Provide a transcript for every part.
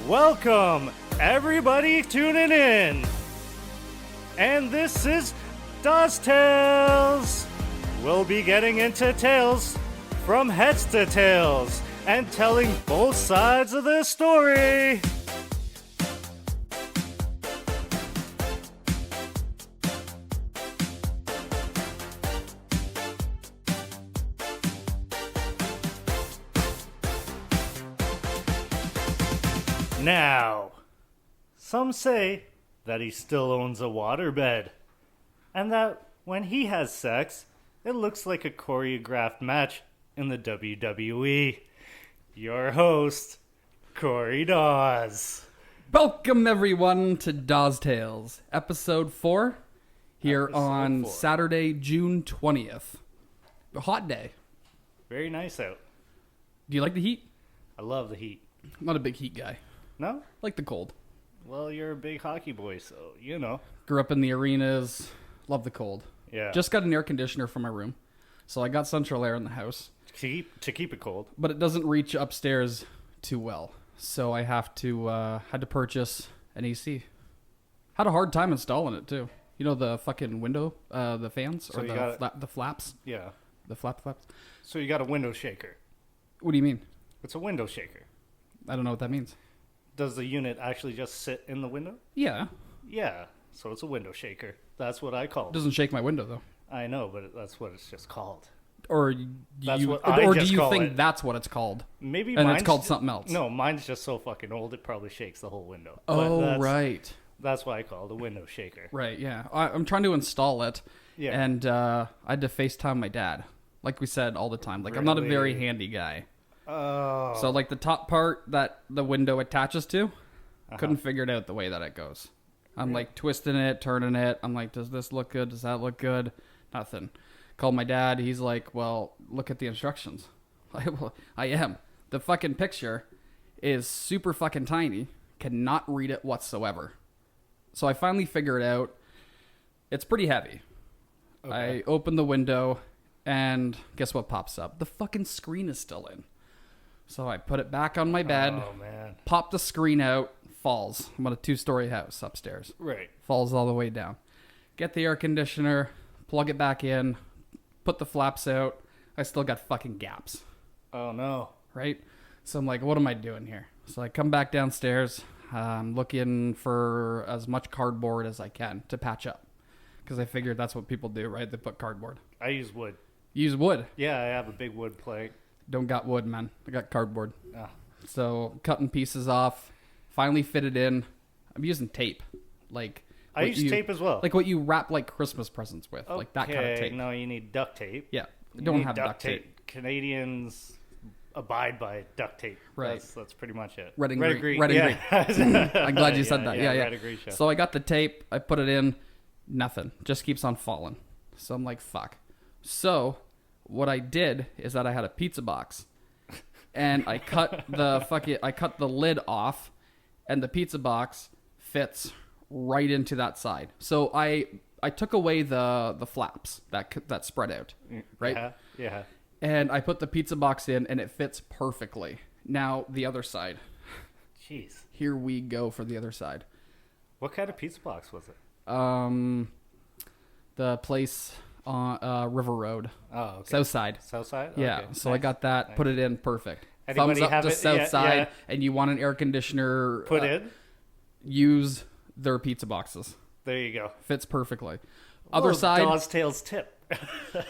Welcome, everybody tuning in. And this is Dawes Tales. We'll be getting into tales from heads to tails and telling both sides of the story. Now, some say that he still owns a waterbed, and that when he has sex, it looks like a choreographed match in the WWE. Your host, Corey Dawes. Welcome everyone to Dawes Tales, episode 4, here on 4. Saturday, June 20th. A hot day. Very nice out. Do you like the heat? I love the heat. I'm not a big heat guy. No? I like the cold. Well, you're a big hockey boy, so you know. Grew up in the arenas, love the cold. Yeah. Just got an air conditioner for my room, so I got central air in the house. to keep it cold. But it doesn't reach upstairs too well, so I had to purchase an AC. Had a hard time installing it too. You know the fucking window, the fans, So or the flaps? Yeah. The flaps? So you got a window shaker. What do you mean? It's a window shaker. I don't know what that means. Does the unit actually just sit in the window? Yeah. Yeah. So it's a window shaker. That's what I call it. Doesn't shake my window though. I know, but that's what it's just called. Or That's you, what I or just do you call think it. that's what it's called? Maybe And mine's it's called something else. No, mine's just so fucking old it probably shakes the whole window. Oh, But right. That's why I call it a window shaker. Right, yeah. I'm trying to install it, Yeah. and I had to FaceTime my dad. Like we said all the time. Like, I'm not a very Really? handy guy. Oh. So, like, the top part that the window attaches to, couldn't figure it out the way that it goes. I'm, like, twisting it, turning it. I'm like, does this look good? Does that look good? Nothing. Called my dad. He's like, well, look at the instructions. I am. The fucking picture is super fucking tiny. Cannot read it whatsoever. So I finally figured out it's pretty heavy. Okay. I open the window, and guess what pops up? The fucking screen is still in. So I put it back on my bed, Oh, man. pop the screen out, falls. I'm on a 2-story house upstairs. Right. Falls all the way down. Get the air conditioner, plug it back in, put the flaps out. I still got fucking gaps, Oh, no. right? So I'm like, what am I doing here? So I come back downstairs. I'm looking for as much cardboard as I can to patch up. Because I figured that's what people do, right? They put cardboard. I use wood. Use wood. Yeah, I have a big wood plank. Don't got wood, man. I got cardboard. Ah. So cutting pieces off, finally fit it in. I'm using tape. Like I what use tape as well. Like what you wrap like Christmas presents with. Like that kind of Okay, tape. No, you need duct tape. Yeah. You Don't need have duct tape. Canadians abide by duct tape. Right. That's pretty much it. Red and green. Yeah. I'm glad you said that. Yeah. Red and green show. So I got the tape. I put it in. Nothing. Just keeps on falling. So I'm like, fuck. So what I did is that I had a pizza box. And I cut the lid off, and the pizza box fits right into that side. So I took away the flaps that spread out, right? Yeah. And I put the pizza box in, and it fits perfectly. Now the other side. Jeez. Here we go for the other side. What kind of pizza box was it? The place on River Road. Oh, okay. South side. South side? Yeah, Okay. so I got that, put it in perfect. Anybody Thumbs up have to it? south Yeah, side, yeah. and you want an air conditioner Put in? use their pizza boxes. There you go. Fits perfectly. Other Little side Dawes Tales tip.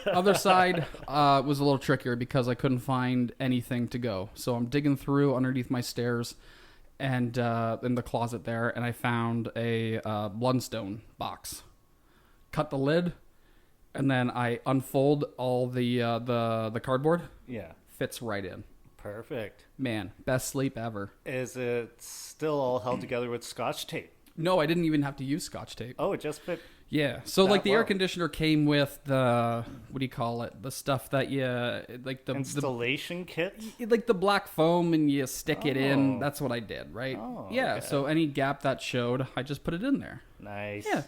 other side was a little trickier because I couldn't find anything to go. So I'm digging through underneath my stairs and in the closet there, and I found a Blundstone box. Cut the lid, and then I unfold all the cardboard. Yeah. Fits right in. Perfect. Man, best sleep ever. Is it still all held together with Scotch tape? No, I didn't even have to use Scotch tape. Oh, it just fit. Yeah. So That like the air well. conditioner came with the, what do you call it? The stuff that you like the Installation kit? like the black foam, and you stick it in. Oh. That's what I did, right? Oh, yeah. okay. So any gap that showed, I just put it in there. Nice. Yeah.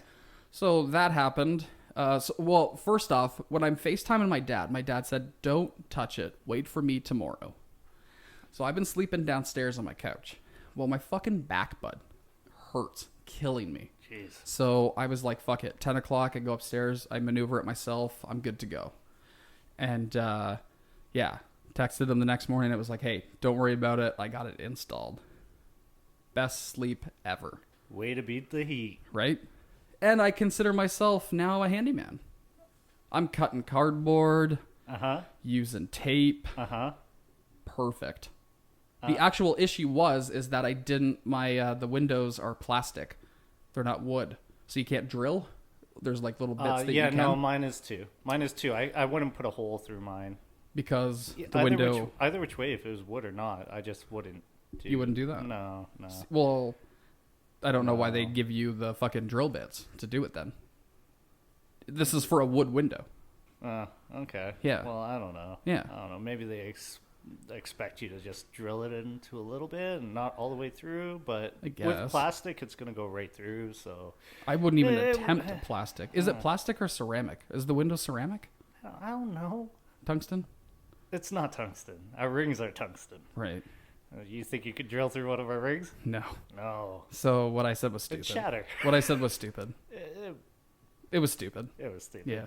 So that happened. Well, first off, when I'm FaceTiming my dad said, "Don't touch it. Wait for me tomorrow." So I've been sleeping downstairs on my couch. Well, my fucking back, bud, hurts, killing me. Jeez. So I was like, fuck it. 10 o'clock, I go upstairs, I maneuver it myself, I'm good to go. And yeah, texted them the next morning. It was like, hey, don't worry about it. I got it installed. Best sleep ever. Way to beat the heat. Right? And I consider myself now a handyman. I'm cutting cardboard, using tape. Perfect. The actual issue is that I didn't, the windows are plastic. They're not wood. So you can't drill. There's like little bits that you can. Yeah, no, mine is too. I wouldn't put a hole through mine. Because the window... Either which way, if it was wood or not, I just wouldn't do. You wouldn't do that? No. Well, I don't know why they'd give you the fucking drill bits to do it then. This is for a wood window. Okay. Yeah. Well, I don't know. Yeah. I don't know. Maybe they expect you to just drill it into a little bit and not all the way through, but with plastic, it's going to go right through, so... I wouldn't even attempt plastic. Is it plastic or ceramic? Is the window ceramic? I don't know. Tungsten? It's not tungsten. Our rings are tungsten. Right. You think you could drill through one of our rings? No. No. So what I said was stupid. It'd shatter. What I said was stupid. It was stupid. It was stupid.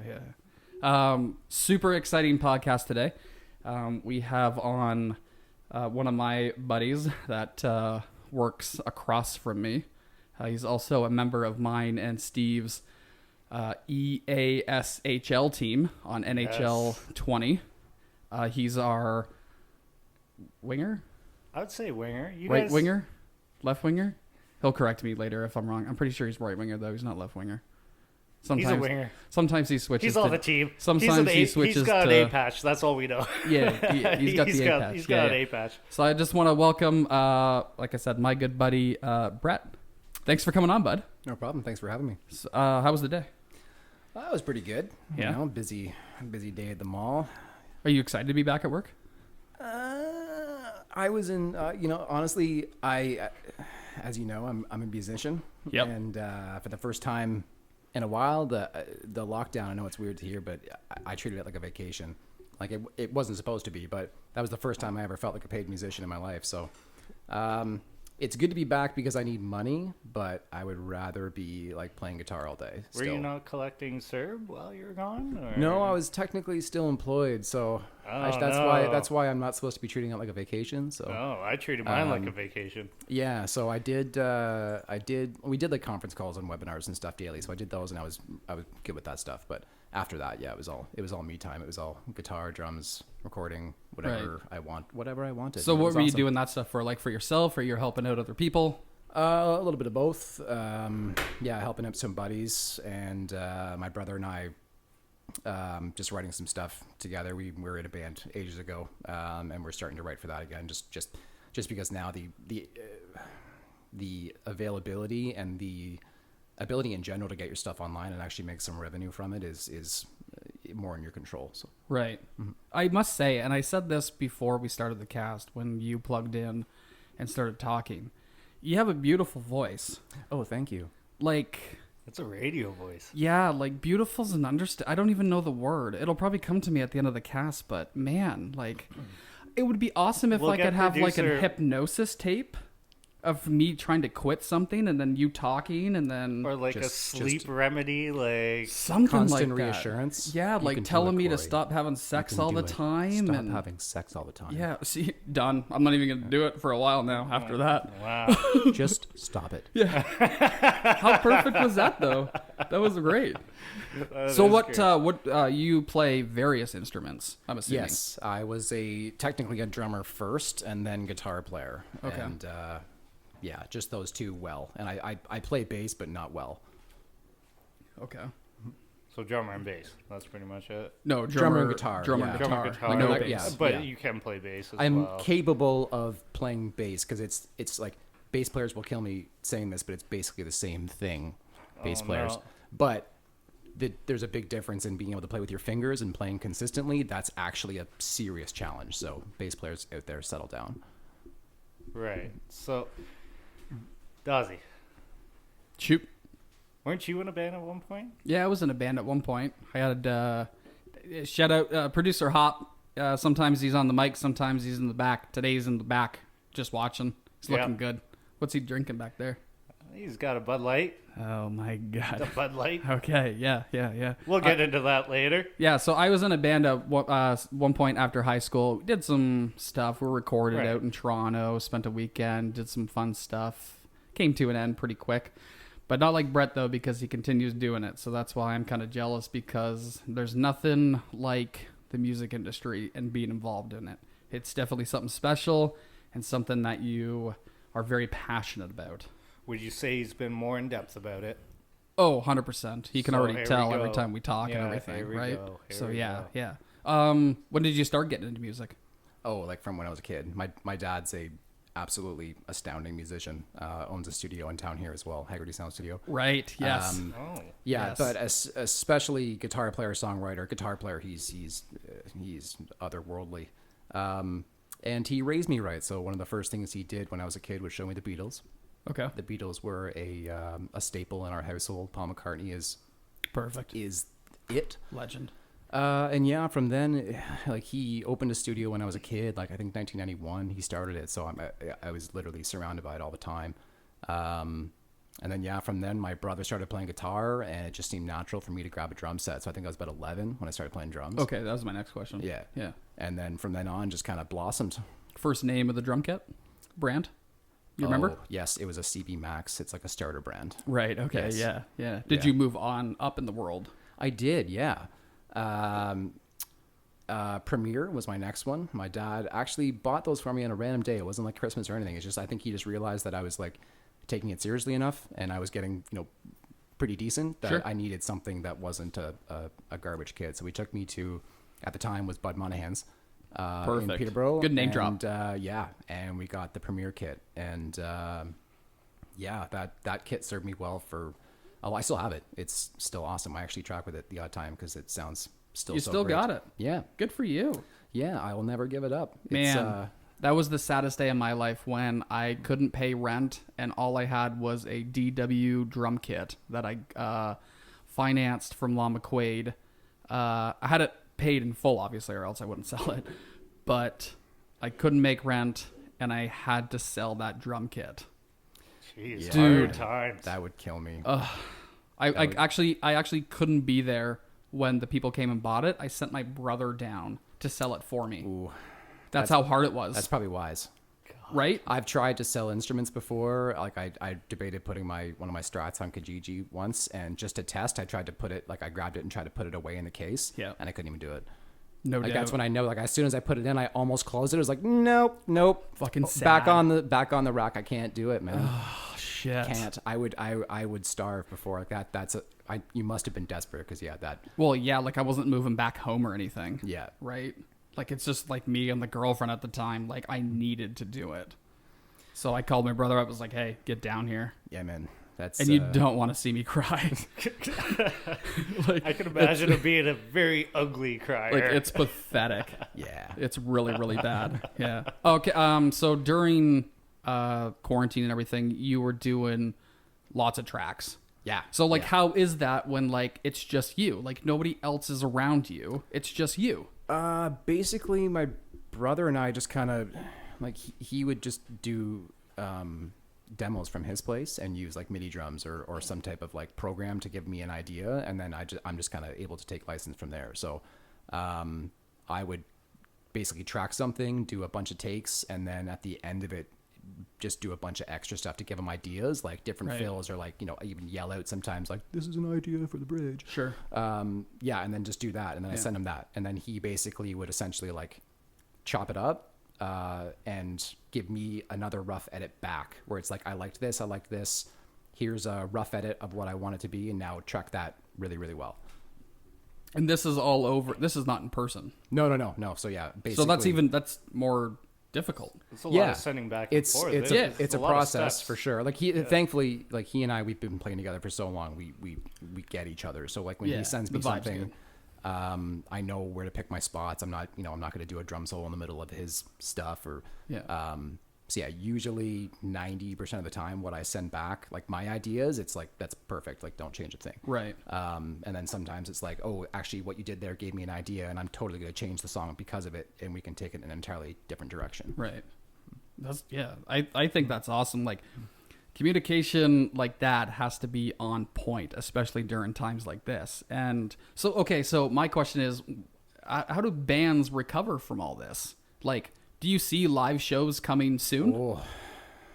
Yeah. Super exciting podcast today. We have on one of my buddies that works across from me. He's also a member of mine and Steve's EASHL team on NHL 20. He's our winger? I would say winger. Winger? Left winger? He'll correct me later if I'm wrong. I'm pretty sure he's right winger, though. He's not left winger. He's a winger. Sometimes he switches. He's on the team. Sometimes he switches. He's got an A patch. That's all we know. Yeah, he's got the A patch. He's got an A patch. So I just want to welcome, like I said, my good buddy Brett. Thanks for coming on, bud. No problem. Thanks for having me. So, how was the day? That was pretty good. Yeah. You know, busy day at the mall. Are you excited to be back at work? I was in. Honestly, as you know, I'm a musician. Yep. And for the first time in a while, the lockdown, I know it's weird to hear, but I treated it like a vacation. Like it wasn't supposed to be, but that was the first time I ever felt like a paid musician in my life. So it's good to be back because I need money, but I would rather be like playing guitar all day. Were you not collecting CERB while you were gone? Or? No, I was technically still employed, so that's why I'm not supposed to be treating it like a vacation. So I treated mine like a vacation. Yeah, so we did like conference calls and webinars and stuff daily. So I did those, and I was good with that stuff. But after that, yeah, it was all me time. It was all guitar, drums, recording, whatever I wanted. So what were you doing that stuff for? Like for yourself, or you're helping out other people? A little bit of both. Helping out some buddies, and my brother and I just writing some stuff together. We were in a band ages ago, and we're starting to write for that again. Just because now the availability and the ability in general to get your stuff online and actually make some revenue from it is more in your control. So right. Mm-hmm. I must say, and I said this before we started the cast when you plugged in and started talking, you have a beautiful voice. Oh, thank you. Like, it's a radio voice. Yeah, like beautiful's an I don't even know the word. It'll probably come to me at the end of the cast, but man, like it would be awesome if I could have like a hypnosis tape of me trying to quit something and then you talking and then or like a sleep remedy, like something constant like reassurance. Yeah, like telling me to stop having sex all the time. Stop having sex all the time. Yeah, see, done. I'm not even gonna do it for a while now after that. Wow. Just stop it. Yeah. How perfect was that though? That was great. So what you play various instruments, I'm assuming. Yes, I was technically a drummer first and then guitar player. Okay. And yeah, just those two well. And I play bass, but not well. Okay. So drummer and bass. That's pretty much it. No, drummer and guitar. Drummer yeah. and guitar. Guitar. Like no like, bass. yeah, but you can play bass as I'm well. capable of playing bass because it's like bass players will kill me saying this, but it's basically the same thing. Bass players. No. But there's a big difference in being able to play with your fingers and playing consistently. That's actually a serious challenge. So bass players out there, settle down. Right. So, Dawsy, Shoot. weren't you in a band at one point? Yeah, I was in a band at one point. I had shout out producer Hop. Sometimes he's on the mic, sometimes he's in the back. Today he's in the back, just watching. He's looking good. What's he drinking back there? He's got a Bud Light. Oh my God. The Bud Light. Okay. Yeah. We'll get into that later. Yeah. So I was in a band at one point after high school. We did some stuff. We recorded out in Toronto, spent a weekend, did some fun stuff. Came to an end pretty quick. But not like Brett, though, because he continues doing it. So that's why I'm kind of jealous, because there's nothing like the music industry and being involved in it. It's definitely something special and something that you are very passionate about. Would you say he's been more in depth about it? Oh, 100%. He can So already here tell we every go. time we talk Yeah, and everything, here we right? go. Here So we yeah, go. yeah. When did you start getting into music? Oh, like from when I was a kid. My dad's a absolutely astounding musician. Owns a studio in town here as well, Haggerty Sound Studio. Right. Yes. Oh. Yeah, Yes. but especially guitar player, songwriter, guitar player. He's otherworldly, and he raised me right. So one of the first things he did when I was a kid was show me the Beatles. Okay. The Beatles were a staple in our household. Paul McCartney is Perfect. it. Legend. And yeah, from then, like he opened a studio when I was a kid. Like I think 1991, he started it. So I was literally surrounded by it all the time. And then yeah, from then my brother started playing guitar, and it just seemed natural for me to grab a drum set. So I think I was about 11 when I started playing drums. Okay, that was my next question. Yeah. Yeah. And then from then on, just kind of blossomed. First name of the drum kit? Brand? You remember? Oh, yes, it was a CB Max. It's like a starter brand. Right. Okay. Yes. Yeah. Yeah. Did Yeah. you move on up in the world? I did, yeah. Premiere was my next one. My dad actually bought those for me on a random day. It wasn't like Christmas or anything. It's just I think he just realized that I was like taking it seriously enough, and I was getting pretty decent, that Sure. I needed something that wasn't a garbage kit. So he took me to, at the time was Bud Monahan's in Perfect. Peterborough. Good name and, drop. yeah, and we got the Premiere kit, and yeah, that kit served me well for. Oh, I still have it. It's still awesome. I actually track with it the odd time because it sounds still. You so still great. got it. Yeah, Good for you. yeah. I will never give it up. Man, that was the saddest day of my life when I couldn't pay rent and all I had was a DW drum kit that I financed from La McQuaid. I had it paid in full, obviously, or else I wouldn't sell it. But I couldn't make rent, and I had to sell that drum kit. Jeez, Yeah. hard times. that would kill me. I actually couldn't be there when the people came and bought it. I sent my brother down to sell it for me. Ooh, That's how hard it was. that's probably wise. Right? I've tried to sell instruments before. Like I debated putting one of my Strats on Kijiji once, and just to test, I tried to put it, like I grabbed it and tried to put it away in the case. Yeah. And I couldn't even do it. No Like doubt. that's when I know. Like as soon as I put it in, I almost closed it. I was like, nope. Fucking back sad. on the rack. I can't do it, man. Oh, shit. Can't. I would starve before like that. You must have been desperate because yeah, that. Well, yeah, like I wasn't moving back home or anything. Yeah. Right? Like it's just like me and the girlfriend at the time. Like I needed to do it. So I called my brother up. I was like, hey, get down here. Yeah, man. That's. And you don't want to see me cry. Like, I can imagine it being a very ugly crier. like it's pathetic. Yeah. It's really, really bad. Yeah. Okay. So during quarantine and everything, you were doing lots of tracks. Yeah. So like, yeah. how is that when like it's just you? Like nobody else is around you. It's just you. Basically, my brother and I just kind of like he would just do demos from his place and use like MIDI drums or some type of like program to give me an idea, and then I'm just kind of able to take license from there. So I would basically track something, do a bunch of takes, and then at the end of it just do a bunch of extra stuff to give him ideas, like different Right. fills, or like I even yell out sometimes like, this is an idea for the bridge. Sure. Yeah, and then just do that, and then I send him that, and then he basically would essentially like chop it up and give me another rough edit back, where it's like, I liked this, here's a rough edit of what I want it to be, and now track that really, really well. And this is all over. This is not in person. No. So yeah, basically. So that's more difficult. It's a lot of sending back and It's forth. it's a lot of process steps. for sure. Like thankfully, like he and I, we've been playing together for so long. We get each other. So like when Yeah, he sends the me vibe's something, good. I know where to pick my spots. I'm not going to do a drum solo in the middle of his stuff or Yeah. So yeah, usually 90% of the time, what I send back, like my ideas, it's like that's perfect. Like don't change a thing. Right. And then sometimes it's like, oh, actually, what you did there gave me an idea, and I'm totally going to change the song because of it, and we can take it in an entirely different direction. Right. I think that's awesome. Like Communication like that has to be on point, especially during times like this. And so, okay, so my question is, how do bands recover from all this? Like, do you see live shows coming soon? Oh.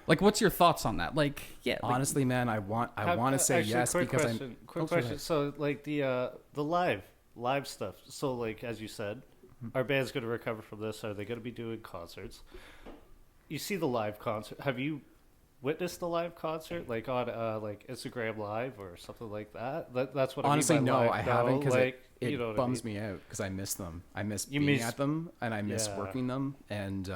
Like, what's your thoughts on that? Like, yeah, Honestly, man, I want to say actually, yes quick because question, quick question. So, like the live stuff. So, like as you said, our band's going to recover from this. Are they going to be doing concerts? You see the live concert. Have you witnessed the live concert, like on like Instagram Live or something like that? That's what honestly, I mean by no, live. I haven't because like, it you know what bums I mean? me out because I miss them. I miss You being miss- at them, and I miss Yeah. working them, and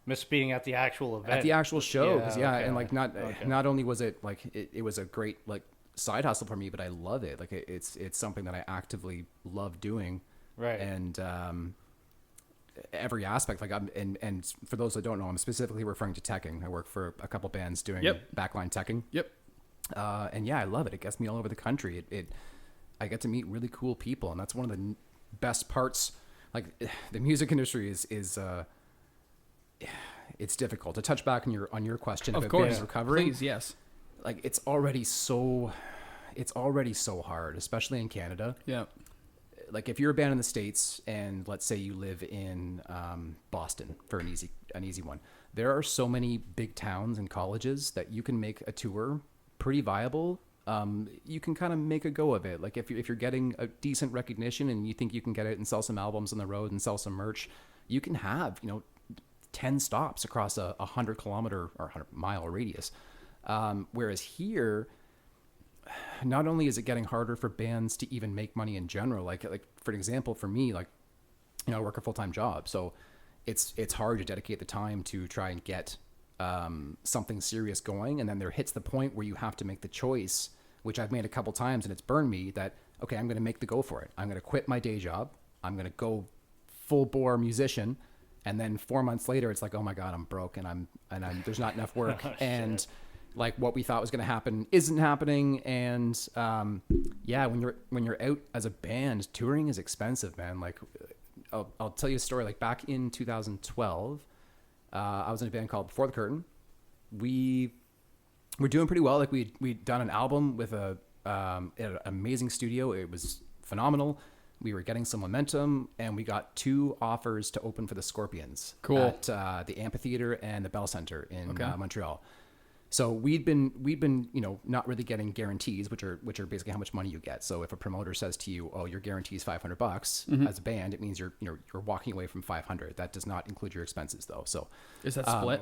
Miss being at the actual event. at the actual show. 'Cause, Yeah, and okay. like not only was it like it was a great like side hustle for me, but I love it. Like it's something that I actively love doing. Right. And every aspect, like and for those that don't know, I'm specifically referring to teching. I work for a couple bands doing Yep. backline teching. Yep. And yeah, I love it. It gets me all over the country. I get to meet really cool people, and that's one of the best parts. Like the music industry is it's difficult. To touch back on your question Of about course. bands recovering, Please, yes. like it's already so hard, especially in Canada. Yeah. Like if you're a band in the States and let's say you live in Boston for an easy one, there are so many big towns and colleges that you can make a tour pretty viable. You can kind of make a go of it. Like if you're getting a decent recognition and you think you can get it and sell some albums on the road and sell some merch, you can have 10 stops across a 100-kilometer or 100-mile radius. Whereas here, not only is it getting harder for bands to even make money in general, like for example, for me, like, I work a full-time job, so it's hard to dedicate the time to try and get something serious going. And then there hits the point where you have to make the choice, which I've made a couple times and it's burned me, that, okay, I'm going to make the go for it. I'm going to quit my day job. I'm going to go full bore musician. And then 4 months later, it's like, oh my God, I'm broke and I'm there's not enough work. And like what we thought was going to happen isn't happening. And yeah, when you're out as a band, touring is expensive, man. Like I'll tell you a story. Like back in 2012, I was in a band called Before the Curtain. We were doing pretty well. Like we'd done an album with an amazing studio. It was phenomenal. We were getting some momentum, and we got 2 offers to open for the Scorpions at the Amphitheater and the Bell Center in Montreal. So we'd been not really getting guarantees, which are basically how much money you get. So if a promoter says to you, "Oh, your guarantee is $500," as a band, it means you're walking away from $500. That does not include your expenses, though. So Is that split?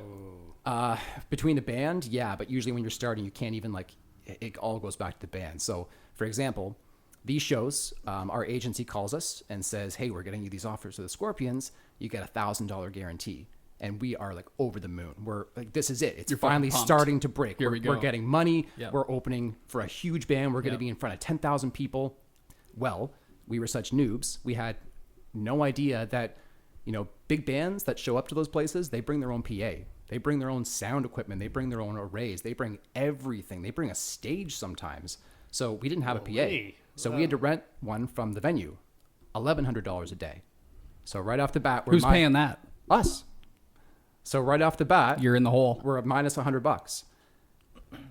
between the band, yeah, but usually when you're starting, you can't even it all goes back to the band. So for example, these shows, our agency calls us and says, "Hey, we're getting you these offers to the Scorpions. You get $1,000 guarantee." And we are like over the moon. We're like, this is it. It's You're finally fucking pumped. starting to break. Here we go. We're getting money. Yep. We're opening for a huge band. We're going to Yep. be in front of 10,000 people. Well, we were such noobs. We had no idea that, big bands that show up to those places, they bring their own PA. They bring their own sound equipment. They bring their own arrays. They bring everything. They bring a stage sometimes. So we didn't have a PA. So we had to rent one from the venue. $1,100 a day. So right off the bat, Who's paying that? Us. So right off the bat, You're in the hole. we're at minus $100.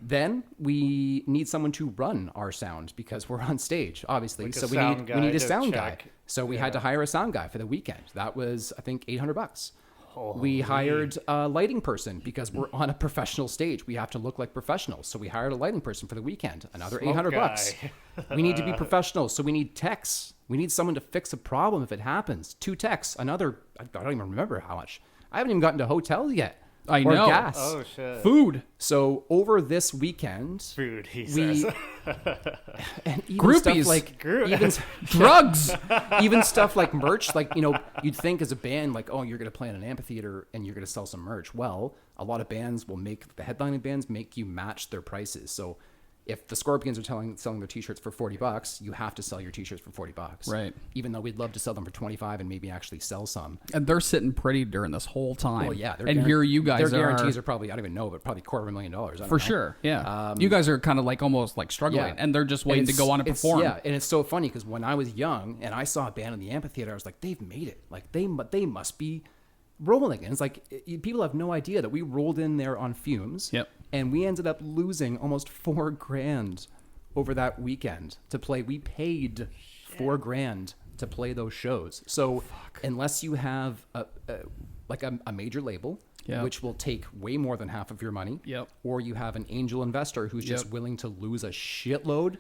Then we need someone to run our sound because we're on stage, obviously. Like a So we sound need guy a to sound guy. check. So we had to hire a sound guy for the weekend. That was, I think, $800. Holy. We hired a lighting person because we're on a professional stage. We have to look like professionals. So we hired a lighting person for the weekend. Another Smoke $800. guy. We need to be professional. So we need techs. We need someone to fix a problem if it happens. 2 techs. Another, I don't even remember how much. I haven't even gotten to hotels yet. I or know. gas. Oh shit. Food. So over this weekend, Food, he we says. and even Groupies. stuff like Group- even Drugs. even stuff like merch, like you'd think as a band, like, oh, you're gonna play in an amphitheater and you're gonna sell some merch. Well, a lot of bands will the headlining bands make you match their prices. So if the Scorpions are selling their t-shirts for $40, you have to sell your t-shirts for $40. Right. Even though we'd love to sell them for $25 and maybe actually sell some. And they're sitting pretty during this whole time. Well, yeah. And here you guys their are. guarantees are probably, I don't even know, but probably $250,000. I don't For know. sure. Yeah. You guys are kind of like almost like struggling. Yeah. And they're just waiting to go on and perform. Yeah, and it's so funny because when I was young and I saw a band in the amphitheater, I was like, they've made it. Like they must be rolling. And it's like people have no idea that we rolled in there on fumes. Yep. And we ended up losing almost $4,000 over that weekend to play. We paid $4,000 to play those shows. So unless you have a major label, Yep. which will take way more than half of your money, Yep. or you have an angel investor who's just willing to lose a shitload,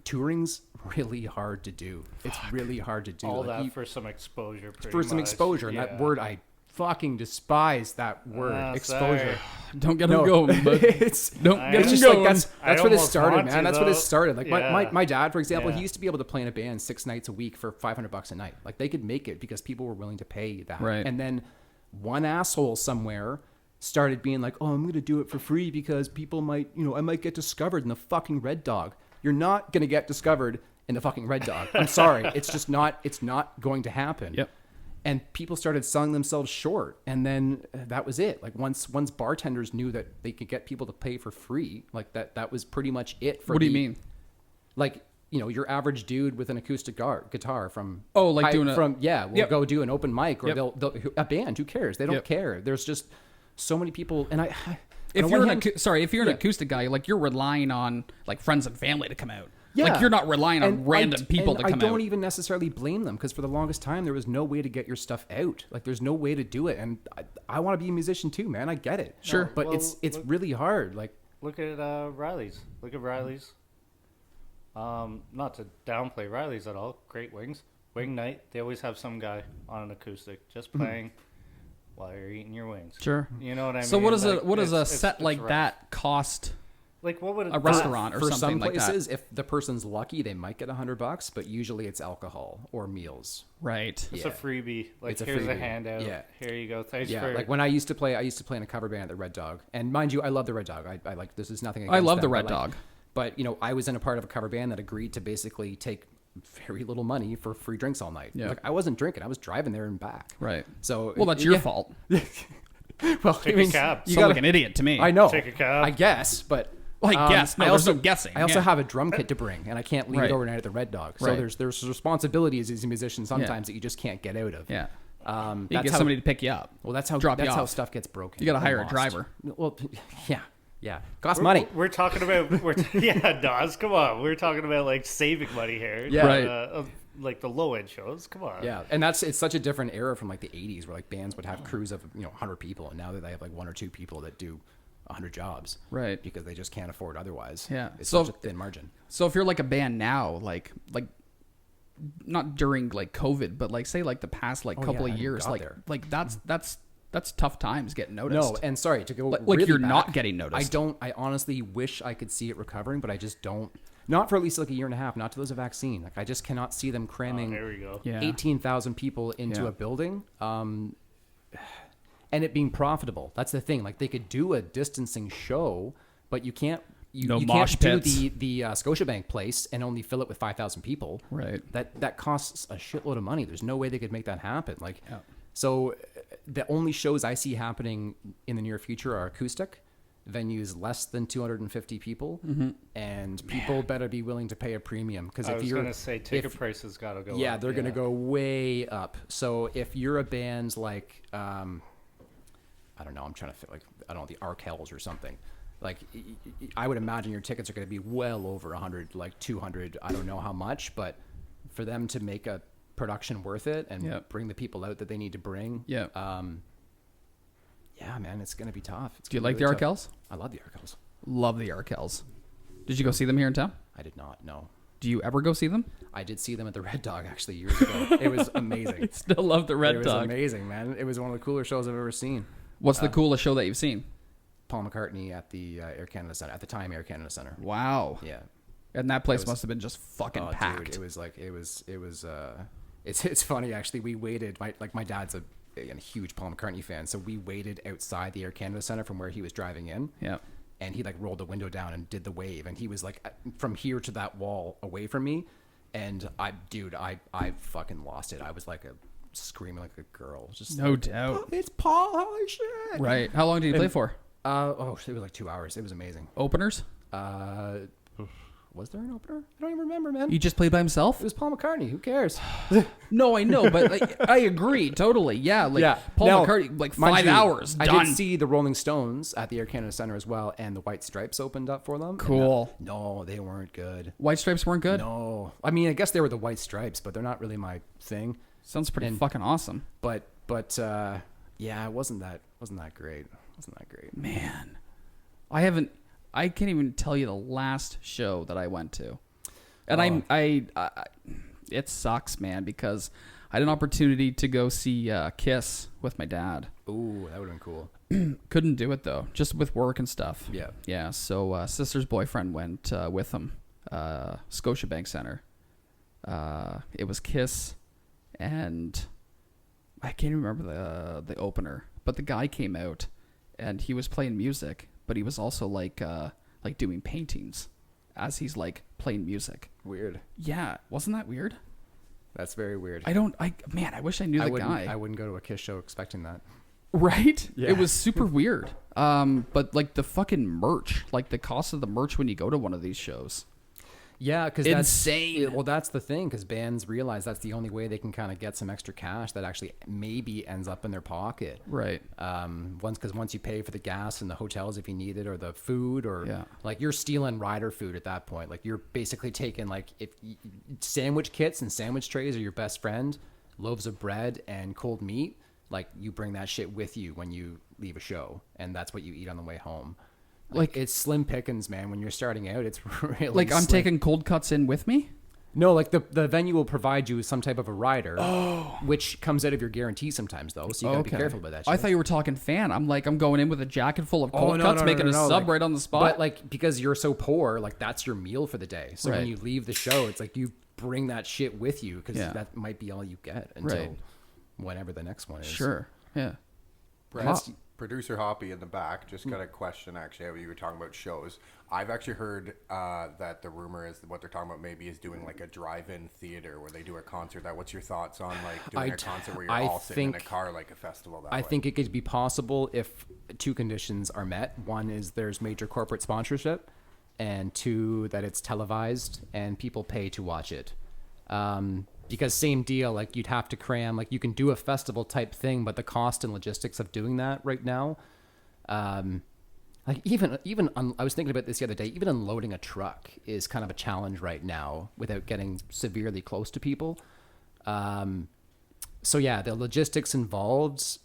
touring's really hard to do. It's really hard to do. All that for some exposure. For some exposure. And that word, I fucking despise that word, exposure. Don't get them going, but It's don't get it's them just going. like that's where this almost started, want man. to, That's where this though. started. Like Yeah. my dad, for example, Yeah. he used to be able to play in a band 6 nights a week for $500 a night. Like they could make it because people were willing to pay that. Right. And then one asshole somewhere started being like, "Oh, I'm going to do it for free because people might, I might get discovered in the fucking Red Dog." You're not going to get discovered in the fucking Red Dog. I'm sorry. It's just not. It's not going to happen. Yep. And people started selling themselves short, and then that was it. Like once bartenders knew that they could get people to pay for free, like that was pretty much it. For What do you mean? Like your average dude with an acoustic guitar from doing will go do an open mic, or Yep. they'll a band. Who cares? They don't Yep. care. There's just so many people, and If you're an acoustic guy, like you're relying on like friends and family to come out. Yeah. Like you're not relying on random people to come out. I don't even necessarily blame them, because for the longest time there was no way to get your stuff out. Like there's no way to do it, and I want to be a musician too, man. I get it. Sure. But Well, it's really hard. Like Look at Riley's. Look at Riley's. Not to downplay Riley's at all. Great wing night. They always have some guy on an acoustic just playing while you're eating your wings. Sure. You know what I mean? So what does Like, what does a it's set like rough. that cost? Like what would A restaurant or for something some like that? places, if the person's lucky, they might get $100, but usually it's alcohol or meals. Right. It's Yeah. a freebie. Like It's a here's a freebie. handout. Yeah. Here you go. Thanks Yeah, for like when I used to play in a cover band at the Red Dog, and mind you, I love the Red Dog. I like, this is nothing against I love the them, Red but, like, Dog. But I was in a part of a cover band that agreed to basically take very little money for free drinks all night. Yeah. Like I wasn't drinking; I was driving there and back. Right. So Well, that's your yeah. fault. Well, Take a cab. You sound like an idiot to me. I know. Take a cab. I guess, but Well, I guess. No, there's no guessing. I also Yeah. have a drum kit to bring, and I can't leave Right. it overnight at the Red Dog. So Right. there's responsibilities as a musician sometimes that you just can't get out of. Yeah. You That's get how, somebody to pick you up. Well, that's how drop you that's how off. stuff gets broken. You gotta or hire a lost. driver. Well, yeah, costs money. We're talking about yeah, Dawes. Come on. We're talking about like saving money here. Yeah. Right. Like the low end shows. Come on. Yeah, and it's such a different era from like the '80s, where like bands would have crews of 100 people, and now that they have like 1 or 2 people that do 100 jobs, Right. Because they just can't afford otherwise. Yeah. it's So- such a thin margin. So if you're like a band now, like not during like COVID, but like say like the past like couple yeah, I of haven't years, got like there. like that's tough times getting noticed. No, and sorry to go Like really you're back, not getting noticed. I honestly wish I could see it recovering, but I just don't. Not for at least like a year and a half. Not till there's a vaccine. Like I just cannot see them cramming There we go. Yeah. 18,000 people into Yeah. a building, and it being profitable. That's the thing. Like they could do a distancing show, but you can't. No You mosh can't pits. do the Scotiabank place and only fill it with 5,000 people. Right. That costs a shitload of money. There's no way they could make that happen. Like, Yeah. so the only shows I see happening in the near future are acoustic venues, less than 250 people, and people better be willing to pay a premium, because I if was you're gonna say ticket prices gotta go. yeah, up. they're gonna go way up. So if you're a band like I don't know, I'm trying to fit like I don't know, the Arkells or something. Like I would imagine your tickets are going to be well over 100, like 200. I don't know how much, but for them to make a production worth it and Yep. bring the people out that they need to bring, Yeah. yeah, man, it's going to be tough. It's Do you gonna like be the really tough. Arkells? I love the Arkells. Love the Arkells. Did you go see them here in town? I did not. No, Do you ever go see them? I did see them at the Red Dog actually years ago. It was amazing. Still love the Red It was Dog. amazing, man. It was one of the cooler shows I've ever seen. What's the coolest show that you've seen? Paul McCartney at the Air Canada Center, at the time Air Canada Center. Wow. Yeah. And that place was- must have been just fucking Oh, packed. dude, it was like it's funny actually. We waited. My dad's a huge Paul McCartney fan, so we waited outside the Air Canada Center from where he was driving in. Yeah. And he like rolled the window down and did the wave, and he was like from here to that wall away from me, and I fucking lost it. I was like screaming like a girl. Just No like, doubt. "Oh, it's Paul. Holy shit!" Right. How long did you play for? It was like 2 hours. It was amazing. Openers? Was there an opener? I don't even remember, man. He just played by himself? It was Paul McCartney. Who cares? No, I know, but like, I agree totally. Yeah, like Paul Now, McCartney, like mind 5 you, hours I done. did see the Rolling Stones at the Air Canada Centre as well, and the White Stripes opened up for them. Cool. No, they weren't good. White Stripes weren't good. No, I mean, I guess they were the White Stripes, but they're not really my thing. Sounds pretty fucking awesome. But yeah, it wasn't that great. Wasn't that great? Man, I can't even tell you the last show that I went to, and I it sucks, man, because I had an opportunity to go see Kiss with my dad. Ooh, that would have been cool. Couldn't do it though, just with work and stuff. Yeah. So sister's boyfriend went with him, Scotiabank Center. It was Kiss, and I can't remember the opener, but the guy came out, and he was playing music, but he was also like doing paintings as he's like playing music. Weird. Yeah, wasn't that weird? That's very weird. I wish I knew the guy. I wouldn't go to a Kiss show expecting that. Right? Yeah. It was super weird. But like the fucking merch, like the cost of the merch when you go to one of these shows. Yeah, because insane. Well, that's the thing, because bands realize that's the only way they can kind of get some extra cash that actually maybe ends up in their pocket. Right. Once you pay for the gas and the hotels if you need it, or the food, or like you're stealing rider food at that point. Like you're basically taking sandwich kits and sandwich trays are your best friend, loaves of bread and cold meat. Like you bring that shit with you when you leave a show, and that's what you eat on the way home. Like it's slim pickings, man. When you're starting out, it's really like I'm taking cold cuts in with me. No, like the venue will provide you some type of a rider, which comes out of your guarantee sometimes, though. So you gotta be careful about that shit. I thought you were talking fan. I'm going in with a jacket full of cold cuts, making a sub right on the spot. But like because you're so poor, like that's your meal for the day. So when Right. you leave the show, it's like you bring that shit with you because that might be all you get until whenever the next one is. Sure. Yeah. Producer Hoppy in the back just got a question. Actually, you were talking about shows. I've actually heard that the rumor is what they're talking about maybe is doing like a drive-in theater where they do a concert. What's your thoughts on like doing a concert where you're all sitting in a car like a festival? I think it could be possible if two conditions are met. One is there's major corporate sponsorship, and two, that it's televised and people pay to watch it. Because same deal, like you'd have to cram, like you can do a festival type thing, but the cost and logistics of doing that right now, like I was thinking about this the other day, even unloading a truck is kind of a challenge right now without getting severely close to people. So yeah, the logistics involved,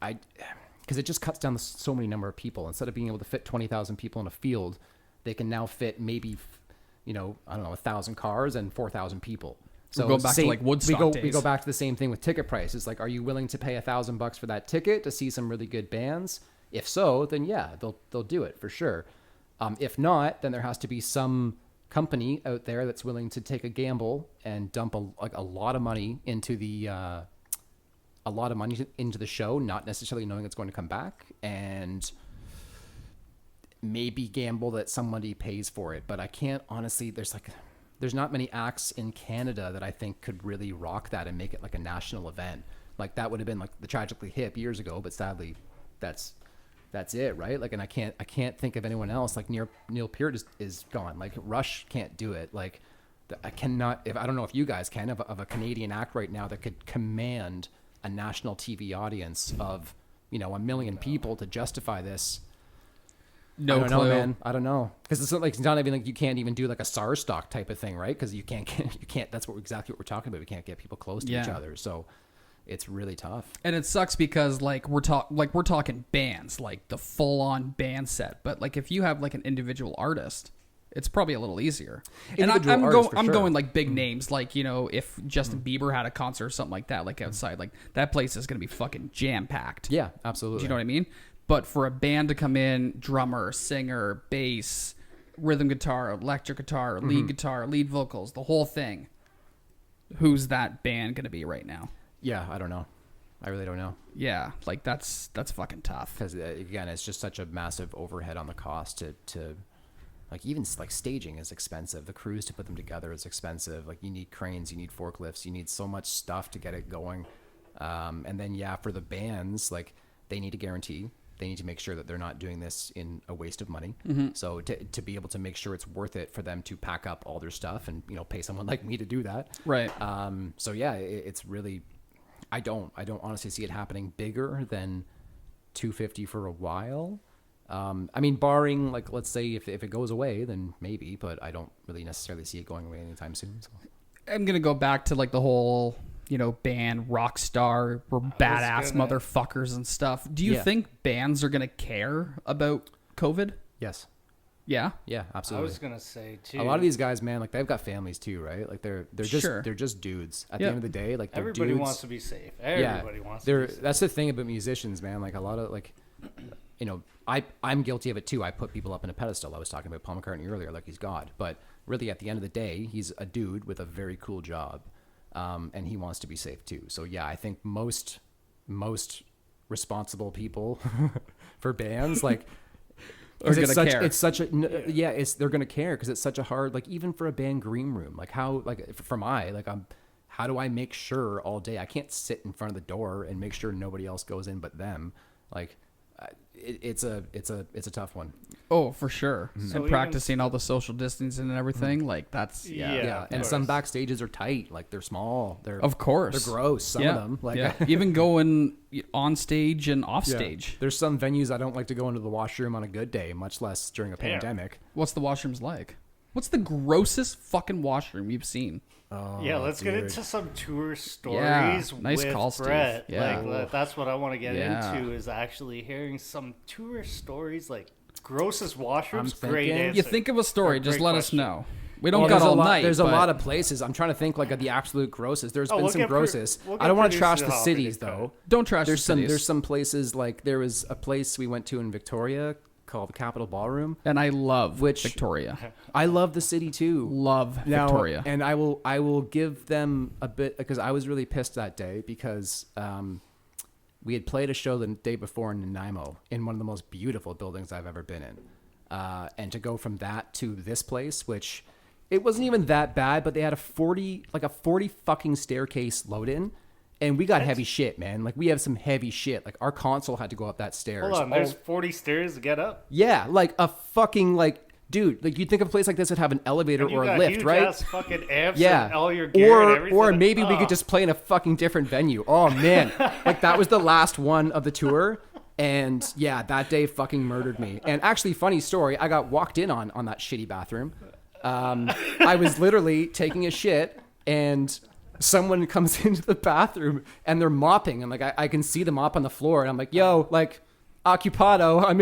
because it just cuts down so many number of people. Instead of being able to fit 20,000 people in a field, they can now fit maybe, 1,000 cars and 4,000 people. So we'll go back to like Woodstock days. We go back to the same thing with ticket prices. Like, are you willing to pay $1,000 for that ticket to see some really good bands? If so, then yeah, they'll do it for sure. If not, then there has to be some company out there that's willing to take a gamble and dump a lot of money into the show, not necessarily knowing it's going to come back, and maybe gamble that somebody pays for it. But I can't honestly. There's not many acts in Canada that I think could really rock that and make it like a national event. Like that would have been like the Tragically Hip years ago, but sadly, that's it, right? Like, and I can't think of anyone else. Like Neil Peart is gone. Like Rush can't do it. Like I cannot. I don't know if you guys can of a Canadian act right now that could command a national TV audience of 1 million people to justify this. No I don't know, clue. man. I don't know, because it's not even like you can't even do like a SARS stock type of thing, right? Because you can't. That's exactly what we're talking about. We can't get people close to each other, so it's really tough. And it sucks because like we're talking bands, like the full on band set. But like if you have like an individual artist, it's probably a little easier. And I'm going like big names, like if Justin Bieber had a concert or something like that, like outside, like that place is gonna be fucking jam packed. Yeah, absolutely. Do you know what I mean? But for a band to come in, drummer, singer, bass, rhythm guitar, electric guitar, lead guitar, lead vocals, the whole thing. Who's that band going to be right now? Yeah, I don't know. I really don't know. Yeah, like that's fucking tough. Because again, it's just such a massive overhead on the cost to like even like staging is expensive. The crews to put them together is expensive. Like you need cranes, you need forklifts, you need so much stuff to get it going. And then for the bands, like they need a guarantee. they need to make sure that they're not doing this in a waste of money. So to be able to make sure it's worth it for them to pack up all their stuff and, you know, pay someone like me to do that. Right. So yeah, it's really, I don't honestly see it happening bigger than $250 for a while. I mean, barring, like, let's say if it goes away, then maybe, but I don't really necessarily see it going away anytime soon. So. I'm going to go back to, like, the whole, you know, band, rock star, we're badass motherfuckers and stuff. Do you think bands are going to care about COVID? Yes. Yeah? Yeah, absolutely. I was gonna say too. A lot of these guys, man, like they've got families too, right? Like they're just dudes. At the end of the day, like they're everybody dudes. wants to be safe. Everybody wants to be safe. That's the thing about musicians, man. Like a lot of like, you know, I'm guilty of it too. I put people up in a pedestal. I was talking about Paul McCartney earlier, like he's God, but really at the end of the day, he's a dude with a very cool job, and he wants to be safe too. So yeah, I think most responsible people for bands like. Are gonna care. It's such a they're gonna care because it's such a hard, like, even for a band green room, like how, like for my, like how do I make sure all day I can't sit in front of the door and make sure nobody else goes in but them, like it's a tough one. Oh, for sure. So And practicing all the social distancing and everything, like that's Yeah, and some backstages are tight, like they're small, they're of course they're gross, some of them, like even going on stage and off stage. There's some venues I don't like to go into the washroom on a good day, much less during a pandemic. What's the washrooms like? What's the grossest fucking washroom you've seen? Yeah, let's get into some tour stories. Yeah, nice with call, Steve. Brett. Yeah. Like that's what I want to get Yeah. into, is actually hearing some tour stories, like grossest washrooms. I'm Great thinking- answer. You think of a story, just Great let question. us know. We don't got there's all a lot, night. There's a but- lot of places. I'm trying to think like of the absolute grossest. There's been we'll some get grossest. we'll I don't get want to trash producer the Hoppy cities to cut. though. Don't trash There's the cities. There's some places, like there was a place we went to in Victoria called the Capitol Ballroom. And I love Which- Victoria. I love the city too. Love Now, Victoria. and I will give them a bit, because I was really pissed that day because we had played a show the day before in Nanaimo in one of the most beautiful buildings I've ever been in, and to go from that to this place, which it wasn't even that bad, but they had a 40 fucking staircase load in. And we got heavy shit, man. Like, we have some heavy shit. Like, our console had to go up that stairs. Hold on, there's 40 stairs to get up. Yeah, like a fucking, like, dude, like, you'd think of a place like this would have an elevator And you or a got lift, huge right? ass fucking amps Yeah. and all your gear and everything. Or maybe we Oh. could just play in a fucking different venue. Oh, man. Like, that was the last one of the tour. And, yeah, that day fucking murdered me. And actually, funny story, I got walked in on that shitty bathroom. I was literally taking a shit, and someone comes into the bathroom and they're mopping, and like I can see the mop on the floor, and I'm like, yo, like, occupado, I'm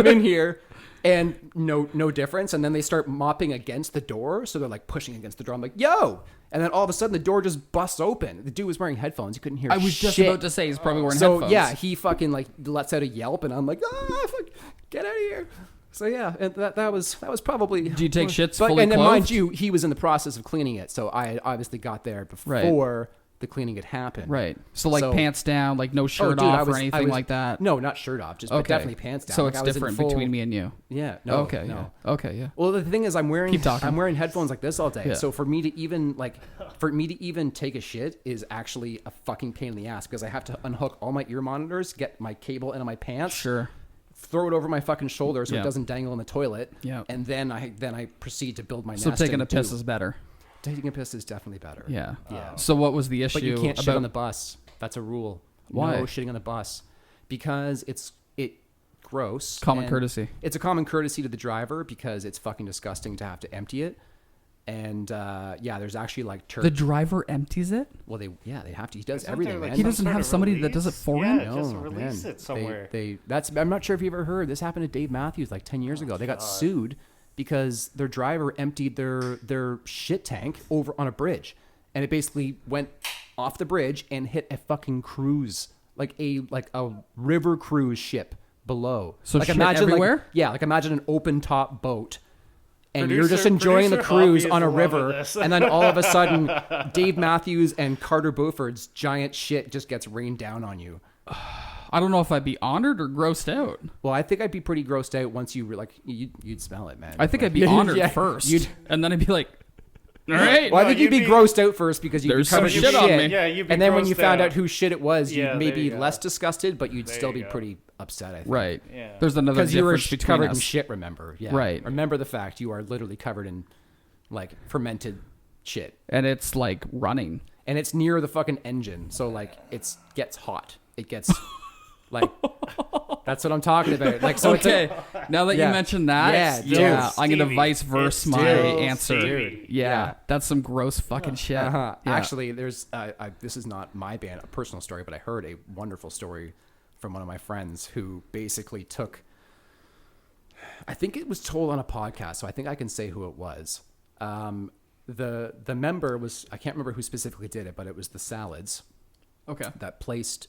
in here, and no difference. And then they start mopping against the door, so they're like pushing against the door. I'm like, yo, and then all of a sudden the door just busts open. The dude was wearing headphones, you couldn't hear I was just shit. about to say he's probably wearing So headphones. yeah, he fucking like lets out a yelp, and I'm like, fuck, get out of here. So yeah, and that was probably. Do you take shits but, fully and then mind clothed? you, he was in the process of cleaning it, so I obviously got there before the cleaning had happened. Right. So like pants down, like no shirt dude, off or anything like that. No, not shirt off, just but definitely pants down. So Like, it's I was in different full- between me and you. Yeah. No. Okay. No. Yeah. Okay. Yeah. Well, the thing is, I'm wearing Keep talking. headphones like this all day. Yeah. So for me to even take a shit is actually a fucking pain in the ass, because I have to unhook all my ear monitors, get my cable into my pants, Sure. throw it over my fucking shoulder so Yeah. it doesn't dangle in the toilet. Yeah. And then I proceed to build my So nest. taking and a piss do- is better. Taking a piss is definitely better. Yeah. Yeah. So what was the issue? But you can't shit about on the bus. That's a rule. Why? No shitting on the bus, because it's gross. Common and courtesy. It's a common courtesy to the driver, because it's fucking disgusting to have to empty it. And yeah, there's actually like the driver empties it? well, they have to. He does Isn't everything, there, like, man. He some doesn't sort have of somebody that does it release? for Yeah, him? just No, release man. it somewhere. I'm not sure if you've ever heard. This happened to Dave Matthews like 10 years ago. They got sued because their driver emptied their shit tank over on a bridge, and it basically went off the bridge and hit a fucking cruise, like a river cruise ship below. So like shit imagine everywhere? like imagine an open top boat. And you're just Producer- enjoying the producer cruise Hoppy on a is loving river, this. and then all of a sudden, Dave Matthews and Carter Beauford's giant shit just gets rained down on you. I don't know if I'd be honored or grossed out. Well, I think I'd be pretty grossed out once you'd smell it, man. I think I'd be Yeah, honored yeah. first. You'd- And then I'd be like, all right. Well, I No, think you'd be you'd be- grossed out first because you'd be There's covered some in shit on me. Yeah, you'd be and then when you grossed found out. out whose shit it was, Yeah, you'd maybe there you go. less disgusted, but you'd There still you be go. pretty upset. I think. Right. Yeah. There's another Because you were difference between covered in us. shit. Remember? Yeah. Right. Remember the fact you are literally covered in like fermented shit, And it's like running. and it's near the fucking engine, so like it gets hot. It gets like that's what I'm talking about. Like so. Okay. Now that Yeah. you mentioned that, Yeah, I'm gonna Stevie. vice verse It's my still answer. Stevie. Yeah, that's some gross fucking shit. Uh-huh. Yeah. Actually, there's this is not my band, a personal story, but I heard a wonderful story from one of my friends who basically took. I think it was told on a podcast, so I think I can say who it was. The member was, I can't remember who specifically did it, but it was the Salads Okay. that placed.